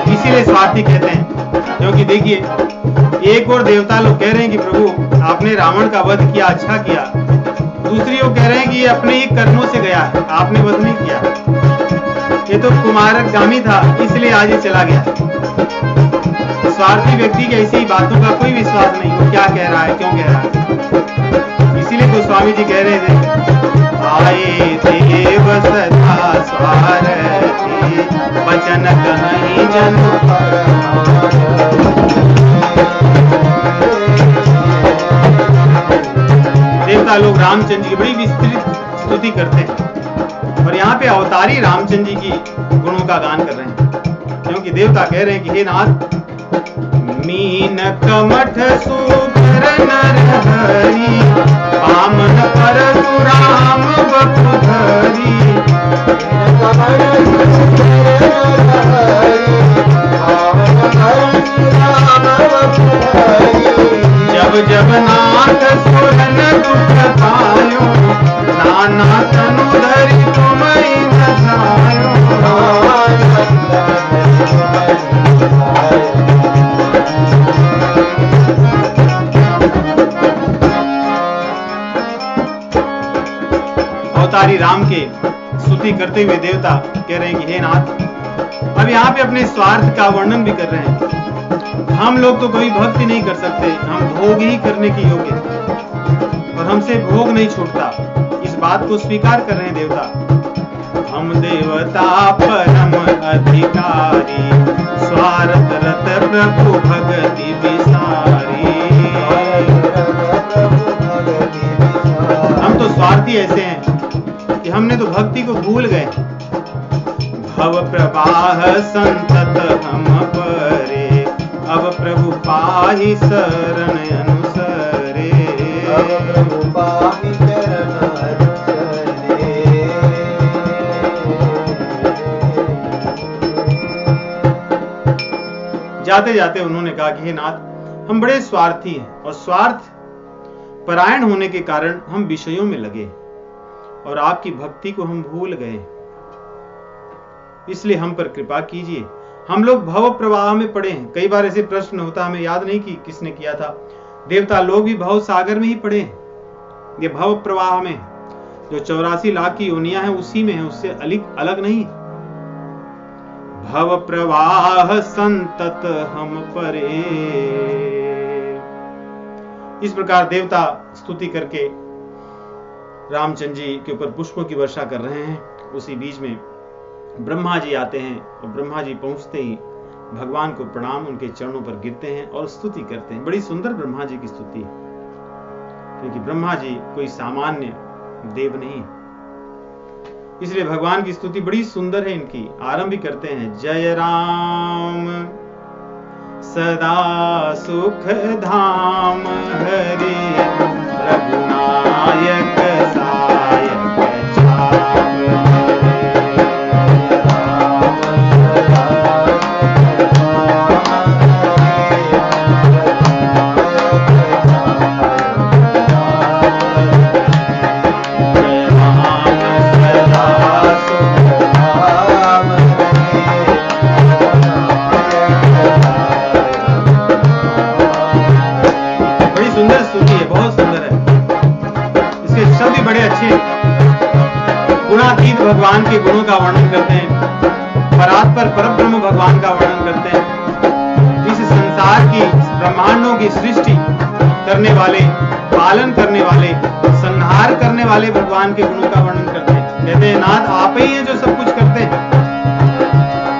इसीलिए स्वार्थी कहते हैं। क्योंकि देखिए, एक और देवता लोग कह रहे हैं कि प्रभु आपने रावण का वध किया, अच्छा किया। दूसरी ओर कह रहे हैं कि ये अपने ही कर्मों से गया है, आपने वध नहीं किया, ये तो कुमारगामी था इसलिए आज ये चला गया। स्वार्थी व्यक्ति की ऐसी बातों का कोई विश्वास नहीं, वो क्या कह रहा है, क्यों कह रहा है। इसीलिए गोस्वामी जी कह रहे थे, आए देव सदा स्वार्थी, वचन कहि जनु देवता लोग रामचंद्र जी की बड़ी विस्तृत स्तुति करते हैं और यहाँ पे अवतारी रामचंद्र जी की गुणों का गान कर रहे हैं। क्योंकि देवता कह रहे हैं कि हे नाथ, मीन कमठ सुकर नर हरि, वामन परशुराम बपुधरी। सुख पायो, नाना तनु धरि तुम ही बसायो। अवतारी राम के स्तुति करते हुए देवता कह रहे हैं कि हे नाथ, अब यहाँ पे अपने स्वार्थ का वर्णन भी कर रहे हैं। हम लोग तो कभी भक्ति नहीं कर सकते, हम भोग ही करने के योग्य हैं और हमसे भोग नहीं छूटता, इस बात को स्वीकार कर रहे हैं देवता। हम देवता परम अधिकारी, स्वार्थ रत प्रभु भगति विसारी। हम तो स्वार्थी ऐसे हैं कि हमने तो भक्ति को भूल गए। भव प्रवाह संतत हम परे, अब प्रभु पाहि शरण अनुसरे। अब प्रभु पाहि शरण अनुसरे। जाते जाते उन्होंने कहा कि हे नाथ, हम बड़े स्वार्थी हैं और स्वार्थ परायण होने के कारण हम विषयों में लगे और आपकी भक्ति को हम भूल गए, इसलिए हम पर कृपा कीजिए। हम लोग भव प्रवाह में पड़े हैं। कई बार ऐसे प्रश्न होता, हमें याद नहीं कि किसने किया था। देवता लोग भी भव सागर में ही पड़े हैं। ये भव प्रवाह में जो 84 लाख की योनियां हैं उसी में है, उससे अलग नहीं। भव प्रवाह संतत हम परे। इस प्रकार देवता स्तुति करके रामचंद्र जी के ऊपर पुष्पों की वर्षा कर रहे हैं। उसी बीच में ब्रह्मा जी आते हैं और ब्रह्मा जी पहुंचते ही भगवान को प्रणाम उनके चरणों पर गिरते हैं और स्तुति करते हैं। बड़ी सुंदर ब्रह्मा जी की स्तुति है, क्योंकि ब्रह्मा जी कोई सामान्य देव नहीं, इसलिए भगवान की स्तुति बड़ी सुंदर है। इनकी आरंभ भी करते हैं, जय राम सदा सुख धाम हरि, रघुनायक सायक छाम। बड़े अच्छे गुणातीत भगवान के गुणों का वर्णन करते हैं, परात्पर परब्रह्म भगवान का वर्णन करते हैं। इस संसार की ब्रह्मांडों की सृष्टि करने वाले, पालन करने वाले, संहार करने वाले भगवान के गुणों का वर्णन करते हैं। कहते हैं नाथ आप ही हैं जो सब कुछ करते हैं।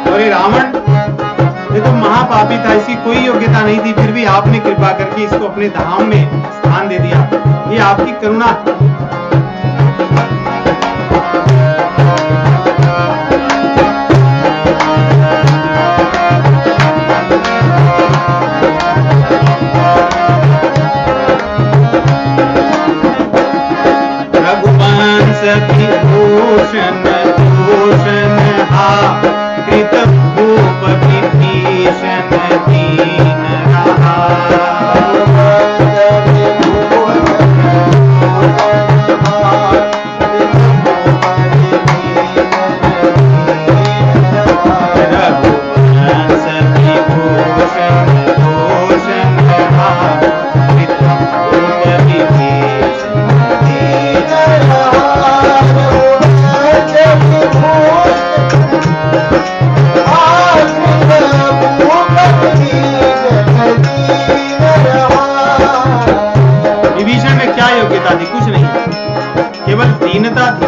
और ये रावण ये तो महापापी था, इसकी कोई योग्यता नहीं थी, फिर भी आपने कृपा करके इसको अपने धाम में स्थान दे दिया। ये आपकी करुणा। भूषण भूषण हा कृत भूप विभीषण दीन रहा।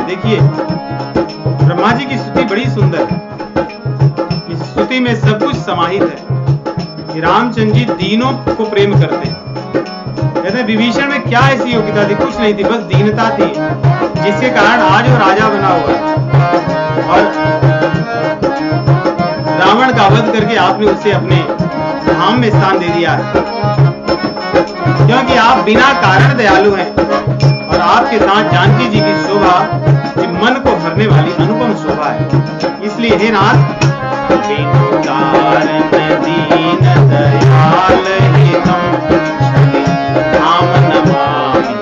देखिए ब्रह्मा जी की स्तुति बड़ी सुंदर है। इस स्तुति में सब कुछ समाहित है। रामचंद्र जी दीनों को प्रेम करते हैं। कहते हैं विभीषण में क्या ऐसी योग्यता थी? कुछ नहीं थी, बस दीनता थी, जिसके कारण आज वो राजा बना हुआ है। और रावण का वध करके आपने उसे अपने धाम में स्थान दे दिया है, क्योंकि आप बिना कारण दयालु हैं और आपके साथ जानकी जी की शोभा मन को भरने वाली अनुपम शोभा है। इसलिए हे नाथ दीन दयाल हितम धाम नमामि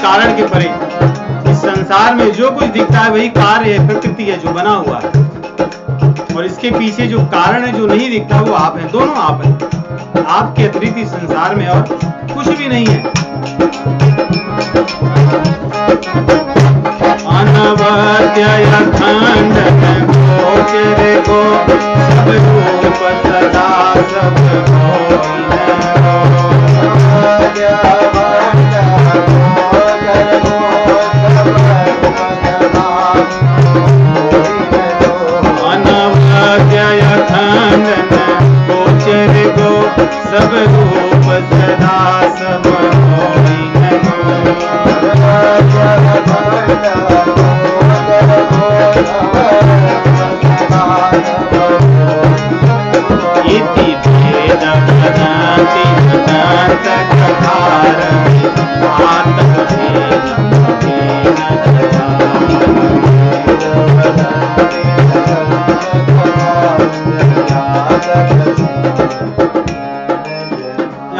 कारण के परे। इस संसार में जो कुछ दिखता है वही कार्य है, प्रकृति है जो बना हुआ है, और इसके पीछे जो कारण है जो नहीं दिखता वो आप हैं, दोनों आप हैं। आपके अतिरिक्त इस संसार में और कुछ भी नहीं है। अनवद्य अखंड गोचर गो सब रूप सदा सब सब रूप सदा सब इति भेद भदन्ति भदन्त कथार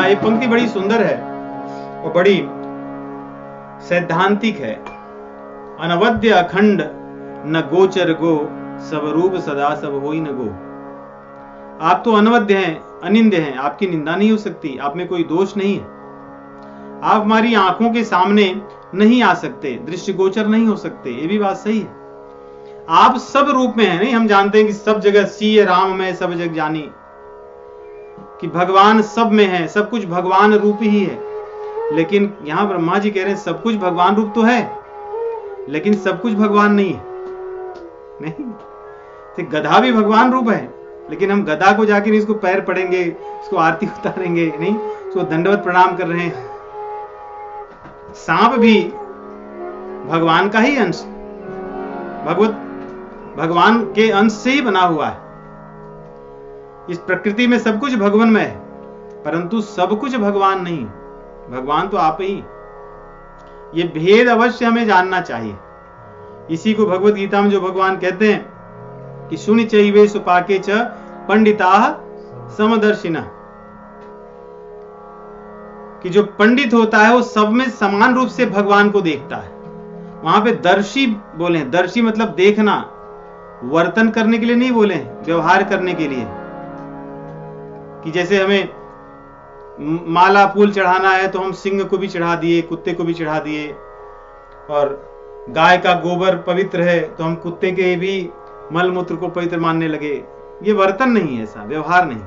ये पंक्ति बड़ी सुंदर है और बड़ी सैद्धांतिक है। अनवद्य अखंड न गोचर गो सब रूप सदा सब होई न गो। आप तो अनवद्य हैं, अनिंद्य हैं, आपकी निंदा नहीं हो सकती, आप में कोई दोष नहीं है, आप हमारी आंखों के सामने नहीं आ सकते, दृष्टिगोचर नहीं हो सकते, ये भी बात सही है। आप सब रूप में हैं, नहीं हम जानते हैं कि सब जगह सीय राम में सब जग जानी, कि भगवान सब में है, सब कुछ भगवान रूप ही है। लेकिन यहां ब्रह्मा जी कह रहे हैं सब कुछ भगवान रूप तो है, लेकिन सब कुछ भगवान नहीं है। नहीं, तो गधा भी भगवान रूप है, लेकिन हम गधा को जाके नहीं इसको पैर पड़ेंगे, इसको आरती उतारेंगे नहीं, उसको दंडवत प्रणाम कर रहे हैं। सांप भी भगवान का ही अंश, भगवान के अंश से ही बना हुआ है। इस प्रकृति में सब कुछ भगवानमय है, परंतु सब कुछ भगवान नहीं, भगवान तो आप ही। ये भेद अवश्य हमें जानना चाहिए। इसी को भगवत गीता में जो भगवान कहते हैं कि सुनि चैवे सुपाके च पंडिताः समदर्शिनः, कि जो पंडित होता है वो सब में समान रूप से भगवान को देखता है। वहां पे दर्शी बोले, दर्शी मतलब देखना, वर्तन करने के लिए नहीं बोले, व्यवहार करने के लिए। कि जैसे हमें माला फूल चढ़ाना है तो हम सिंह को भी चढ़ा दिए, कुत्ते को भी चढ़ा दिए, और गाय का गोबर पवित्र है तो हम कुत्ते के भी मल मूत्र को पवित्र मानने लगे। ये वर्तन नहीं है, ऐसा व्यवहार नहीं।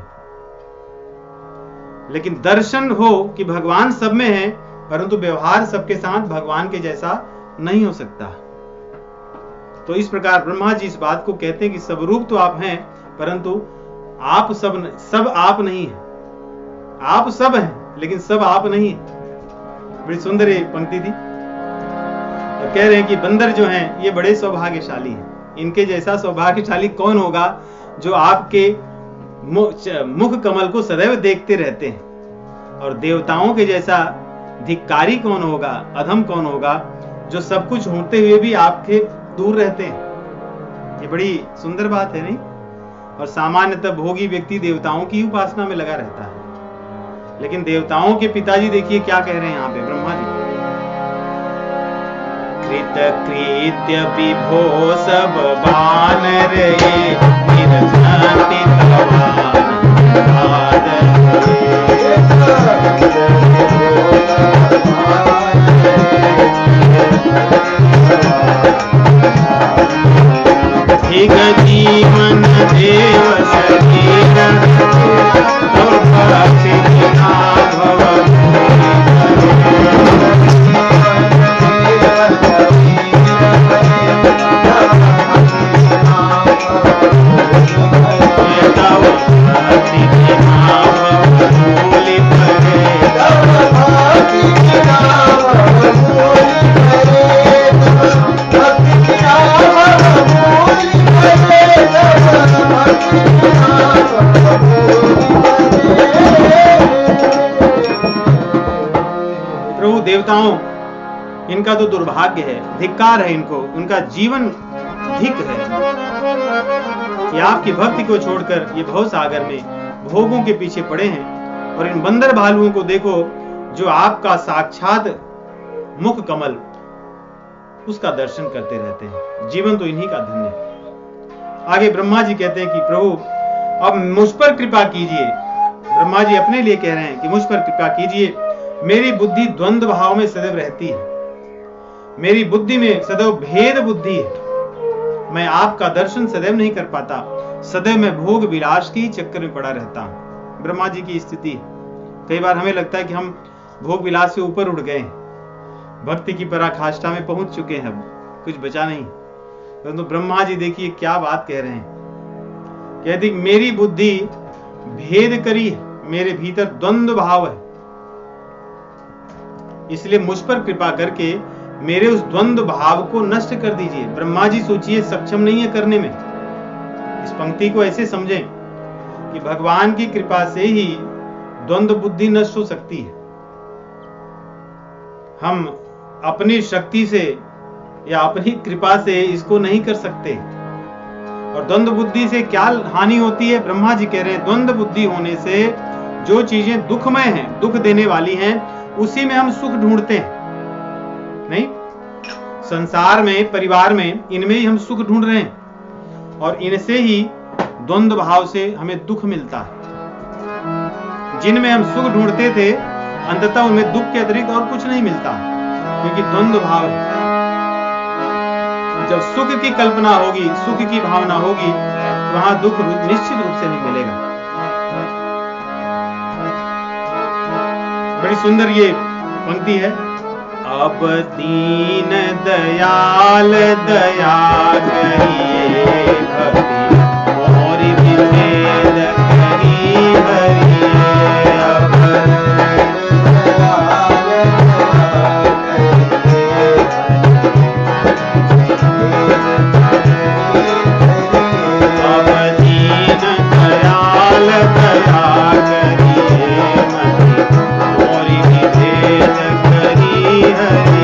लेकिन दर्शन हो कि भगवान सब में है, परंतु व्यवहार सबके साथ भगवान के जैसा नहीं हो सकता। तो इस प्रकार ब्रह्मा जी इस बात को कहते हैं कि सब रूप तो आप हैं, परंतु आप सब आप नहीं है। आप सब हैं लेकिन सब आप नहीं है। बड़ी सुंदर ये पंक्ति थी। और कह रहे हैं कि बंदर जो हैं ये बड़े सौभाग्यशाली हैं। इनके जैसा सौभाग्यशाली कौन होगा जो आपके मुख कमल को सदैव देखते रहते हैं। और देवताओं के जैसा धिक्कारी कौन होगा, अधम कौन होगा जो सब कुछ होते हुए भी आपके दूर रहते हैं। ये बड़ी सुंदर बात है नहीं। और सामान्यतः भोगी व्यक्ति देवताओं की उपासना में लगा रहता है, लेकिन देवताओं के पिताजी देखिए क्या कह रहे हैं यहाँ पे ब्रह्मा जी। कृत कृत्य विभो सब बानर ये निरझंति तवान जीवन देव शरीर तो भक्ति भव देवताओं, इनका तो दुर्भाग्य है, धिक्कार है इनको, उनका जीवन धिक है कि आपकी भक्ति को छोड़कर ये भव सागर में भोगों के पीछे पड़े हैं। और इन बंदर भालुओं को देखो जो आपका साक्षात मुख कमल, उसका दर्शन करते रहते हैं। जीवन तो इन्हीं का धन्य है। आगे ब्रह्मा जी कहते हैं कि प्रभु अब मुझ पर कृपा कीजिए। ब्रह्मा जी अपने लिए कह रहे हैं कि मुझ पर कृपा कीजिए। मेरी बुद्धि द्वंद्व भाव में सदैव रहती है, मेरी बुद्धि में सदैव भेद बुद्धि है, मैं आपका दर्शन सदैव नहीं कर पाता, सदैव मैं भोग विलास की चक्कर में पड़ा रहता हूं। ब्रह्मा जी की स्थिति है। कई बार हमें लगता है कि हम भोग विलास से ऊपर उठ गए, भक्ति की पराकाष्ठा में पहुंच चुके हैं, अब कुछ बचा नहीं। परंतु ब्रह्मा जी देखिए क्या बात कह रहे हैं। कहते मेरी बुद्धि भेद करी है, मेरे भीतर द्वंद्व भाव है, इसलिए मुझ पर कृपा करके मेरे उस द्वंद्व भाव को नष्ट कर दीजिए। ब्रह्मा जी सोचिए सक्षम नहीं है करने में। इस पंक्ति को ऐसे समझें कि भगवान की कृपा से ही द्वंद्व बुद्धि नष्ट हो सकती है। हम अपनी शक्ति से या अपनी कृपा से इसको नहीं कर सकते। और द्वंद्व बुद्धि से क्या हानि होती है? ब्रह्मा जी कह रहे हैं द्वंद्व बुद्धि होने से जो चीजें दुखमय हैं, दुख देने वाली हैं, उसी में हम सुख ढूंढते हैं। नहीं, संसार में, परिवार में, इनमें ही हम सुख ढूंढ रहे हैं और इनसे ही द्वंद्व भाव से हमें दुख मिलता है। जिनमें हम सुख ढूंढते थे अंततः उनमें दुख के अतिरिक्त और कुछ नहीं मिलता, क्योंकि द्वंद्व भाव है। जब सुख की कल्पना होगी, सुख की भावना होगी, वहां दुख निश्चित रूप से नहीं मिलेगा। बड़ी सुंदर ये पंक्ति है। अब दीन दयाल दया करिए, भक्ति मोर विभेद करी हरिए। अब दीन दयाल दया करिए, मोर विभेद करी हरिए।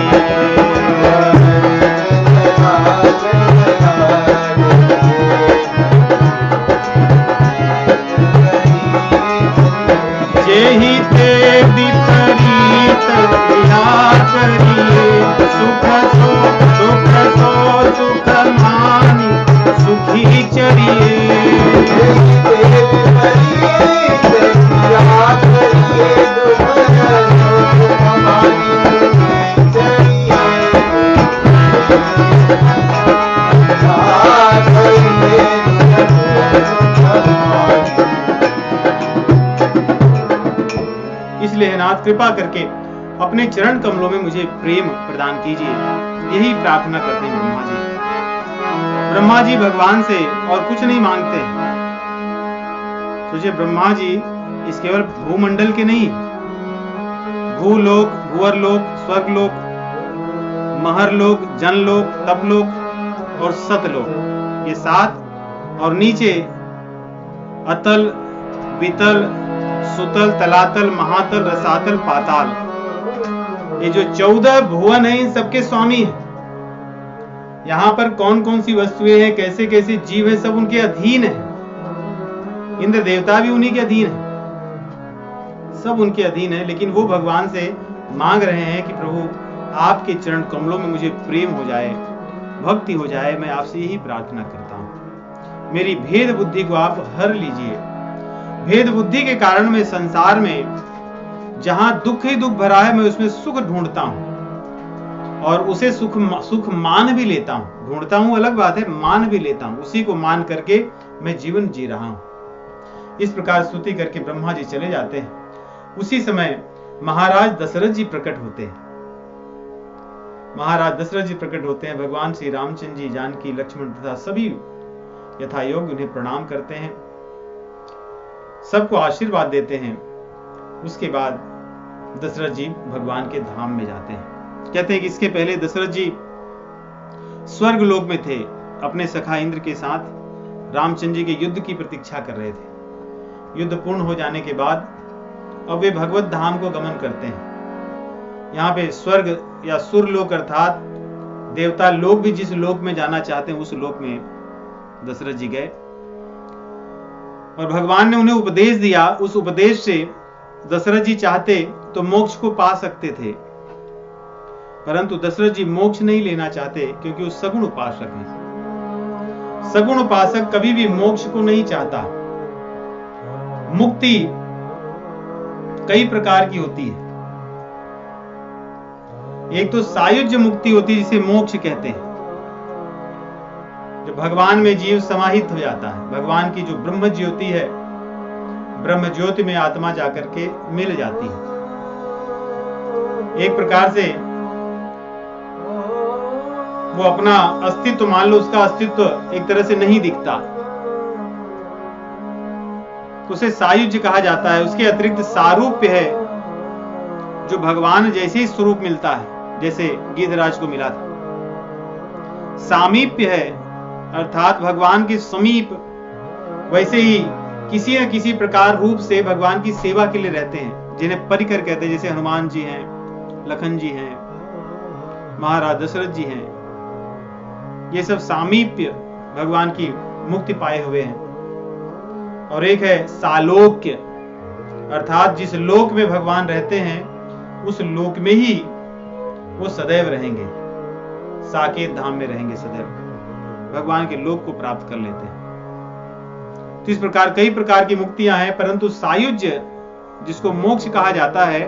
जेहि ते विपरीत क्रिया करिए, सुख सो सुख मानी सुखी चरिए। इसलिए नाथ कृपा करके अपने चरण कमलों में मुझे प्रेम प्रदान कीजिए, यही प्रार्थना करते हैं ब्रह्मा जी। ब्रह्मा जी भगवान से और कुछ नहीं मांगते। सोचिए ब्रह्मा जी इस केवल भूमंडल के नहीं, भूलोक, भूअरलोक, स्वर्गलोक, महरलोक, जनलोक, तपलोक और सतलोक, ये 7, और नीचे अतल, वितल, सुतल, तलातल, महातल, रसातल, पाताल, ये जो 14 भुवन है इन सबके स्वामी हैं। यहाँ पर कौन कौन सी वस्तुएं हैं, कैसे कैसे जीव है, सब उनके अधीन है। इंद्र देवता भी उन्हीं के अधीन है, सब उनके अधीन है। लेकिन वो भगवान से मांग रहे हैं कि प्रभु आपके चरण कमलों में मुझे प्रेम हो जाए, भक्ति हो जाए। मैं आपसे यही प्रार्थना करता हूँ, मेरी भेद बुद्धि को आप हर लीजिए। भेद बुद्धि के कारण मैं संसार में जहां दुख ही दुख भरा है, मैं उसमें सुख ढूंढता हूं और उसे सुख मान भी लेता हूं। ढूंढता हूं अलग बात है, मान भी लेता हूं, उसी को मान करके मैं जीवन जी रहा हूं। इस प्रकार स्तुति करके ब्रह्मा जी चले जाते हैं। उसी समय महाराज दशरथ जी प्रकट होते हैं। महाराज दशरथ जी प्रकट होते हैं। भगवान श्री रामचंद्र जी, जानकी, लक्ष्मण तथा सभी यथा योग्य उन्हें प्रणाम करते हैं, सबको आशीर्वाद देते हैं। उसके बाद दशरथ जी भगवान के धाम में जाते हैं। कहते हैं कि इसके पहले दशरथ जी स्वर्ग लोक में थे, अपने सखा इंद्र के साथ रामचंद्र जी के युद्ध की प्रतीक्षा कर रहे थे। युद्ध पूर्ण हो जाने के बाद अब वे भगवत धाम को गमन करते हैं। यहाँ पे स्वर्ग या सुरलोक अर्थात देवता लोग भी जिस लोक में जाना चाहते हैं, उस लोक में दशरथ जी गए और भगवान ने उन्हें उपदेश दिया। उस उपदेश से दशरथ जी चाहते तो मोक्ष को पा सकते थे, परंतु दशरथ जी मोक्ष नहीं लेना चाहते क्योंकि वो सगुण उपासक हैं। सगुण उपासक कभी भी मोक्ष को नहीं चाहता। मुक्ति कई प्रकार की होती है। एक तो सायुज्य मुक्ति होती है जिसे मोक्ष कहते हैं, जो भगवान में जीव समाहित हो जाता है। भगवान की जो ब्रह्म ज्योति है, ब्रह्म ज्योति में आत्मा जाकर के मिल जाती है। एक प्रकार से वो अपना अस्तित्व, मान लो उसका अस्तित्व एक तरह से नहीं दिखता, तो उसे सायुज्य कहा जाता है। उसके अतिरिक्त सारूप्य है, जो भगवान जैसे ही स्वरूप मिलता है, जैसे गिरिराज को मिला था। सामीप्य है, अर्थात भगवान के समीप वैसे ही किसी न किसी प्रकार रूप से भगवान की सेवा के लिए रहते हैं, जिन्हें परिकर कहते हैं। जैसे हनुमान जी हैं, लखन जी हैं, महाराज दशरथ जी हैं। ये सब सामीप्य भगवान की मुक्ति पाए हुए हैं। और एक है सालोक्य, अर्थात जिस लोक में भगवान रहते हैं उस लोक में ही वो सदैव रहेंगे, साकेत धाम में रहेंगे सदैव, भगवान के लोक को प्राप्त कर लेते हैं। तो इस प्रकार कई प्रकार की मुक्तियां हैं, परंतु सायुज्य जिसको मोक्ष कहा जाता है,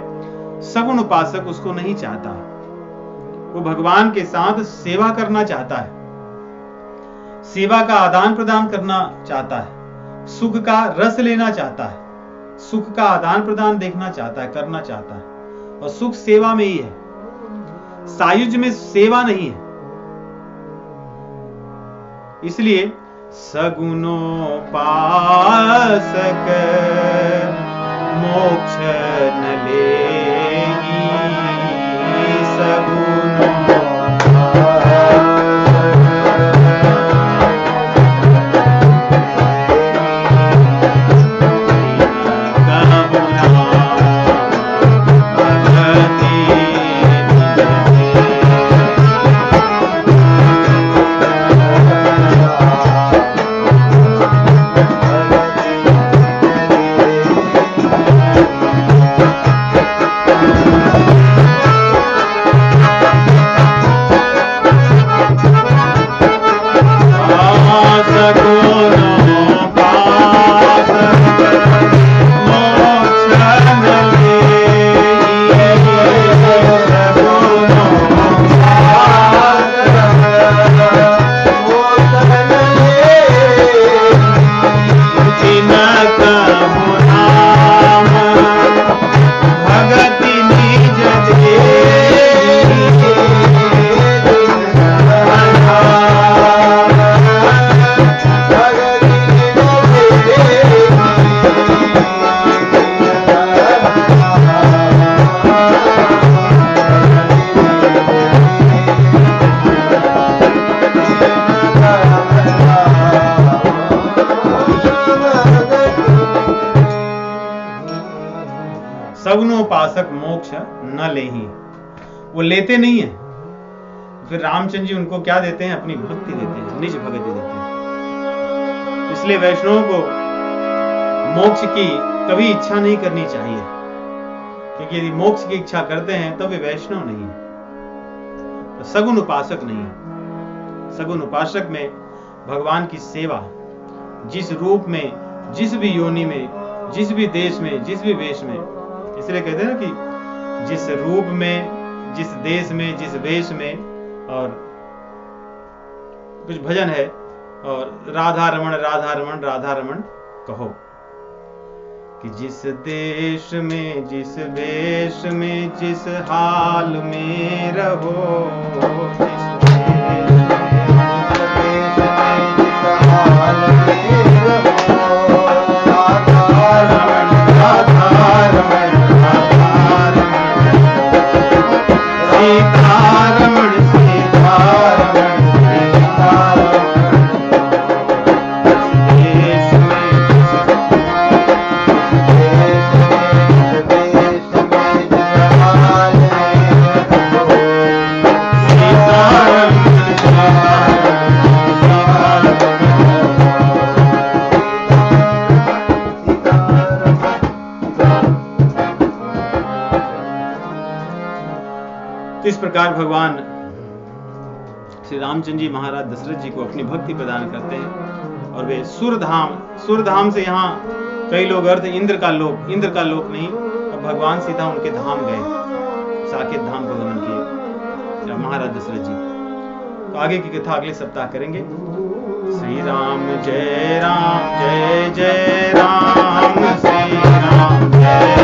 सगुण उपासक उसको नहीं चाहता। वो भगवान के साथ सेवा करना चाहता है, सेवा का आदान प्रदान करना चाहता है, सुख का रस लेना चाहता है, सुख का आदान प्रदान देखना चाहता है, करना चाहता है। और सुख सेवा में ही है, सायुज्य में सेवा नहीं है। इसलिए सगुणोपासक मोक्ष न लेगी, सगुणोपासक सगुणोपासक मोक्ष न लेहि, वो लेते नहीं है। फिर रामचंद्र जी उनको क्या देते हैं? अपनी भक्ति देते हैं, निज भक्ति देते हैं। इसलिए वैष्णवों को मोक्ष की कभी इच्छा नहीं करनी चाहिए, क्योंकि यदि मोक्ष की इच्छा करते हैं तो वे वैष्णव नहीं है, तो सगुण उपासक नहीं है। सगुण उपासक में भगवान की सेवा जिस रूप में, जिस भी योनि में, जिस भी देश में, जिस भी वेश में, इसलिए कहते हैं ना कि जिस रूप में, जिस देश में, जिस वेश में। और कुछ भजन है, और राधा रमण राधा रमण राधा रमण कहो, कि जिस देश में, जिस वेश में, जिस हाल में रहो, जिस देश में, जिस हाल में रहो, राधा रमण राधा रमण सीतारमण सीतारमण सीतारमण, देश में देश में हाल में सीता प्रकार भगवान श्री रामचंद्र जी महाराज दशरथ जी को अपनी भक्ति प्रदान करते हैं और वे सुरधाम से यहाँ कई लोग अर्थ इंद्र का लोक नहीं, और भगवान सीधा उनके धाम गए, साकेत धाम को गमन किए महाराज दशरथ जी। तो आगे की कथा अगले सप्ताह करेंगे। श्री राम जय जय राम, श्री राम जय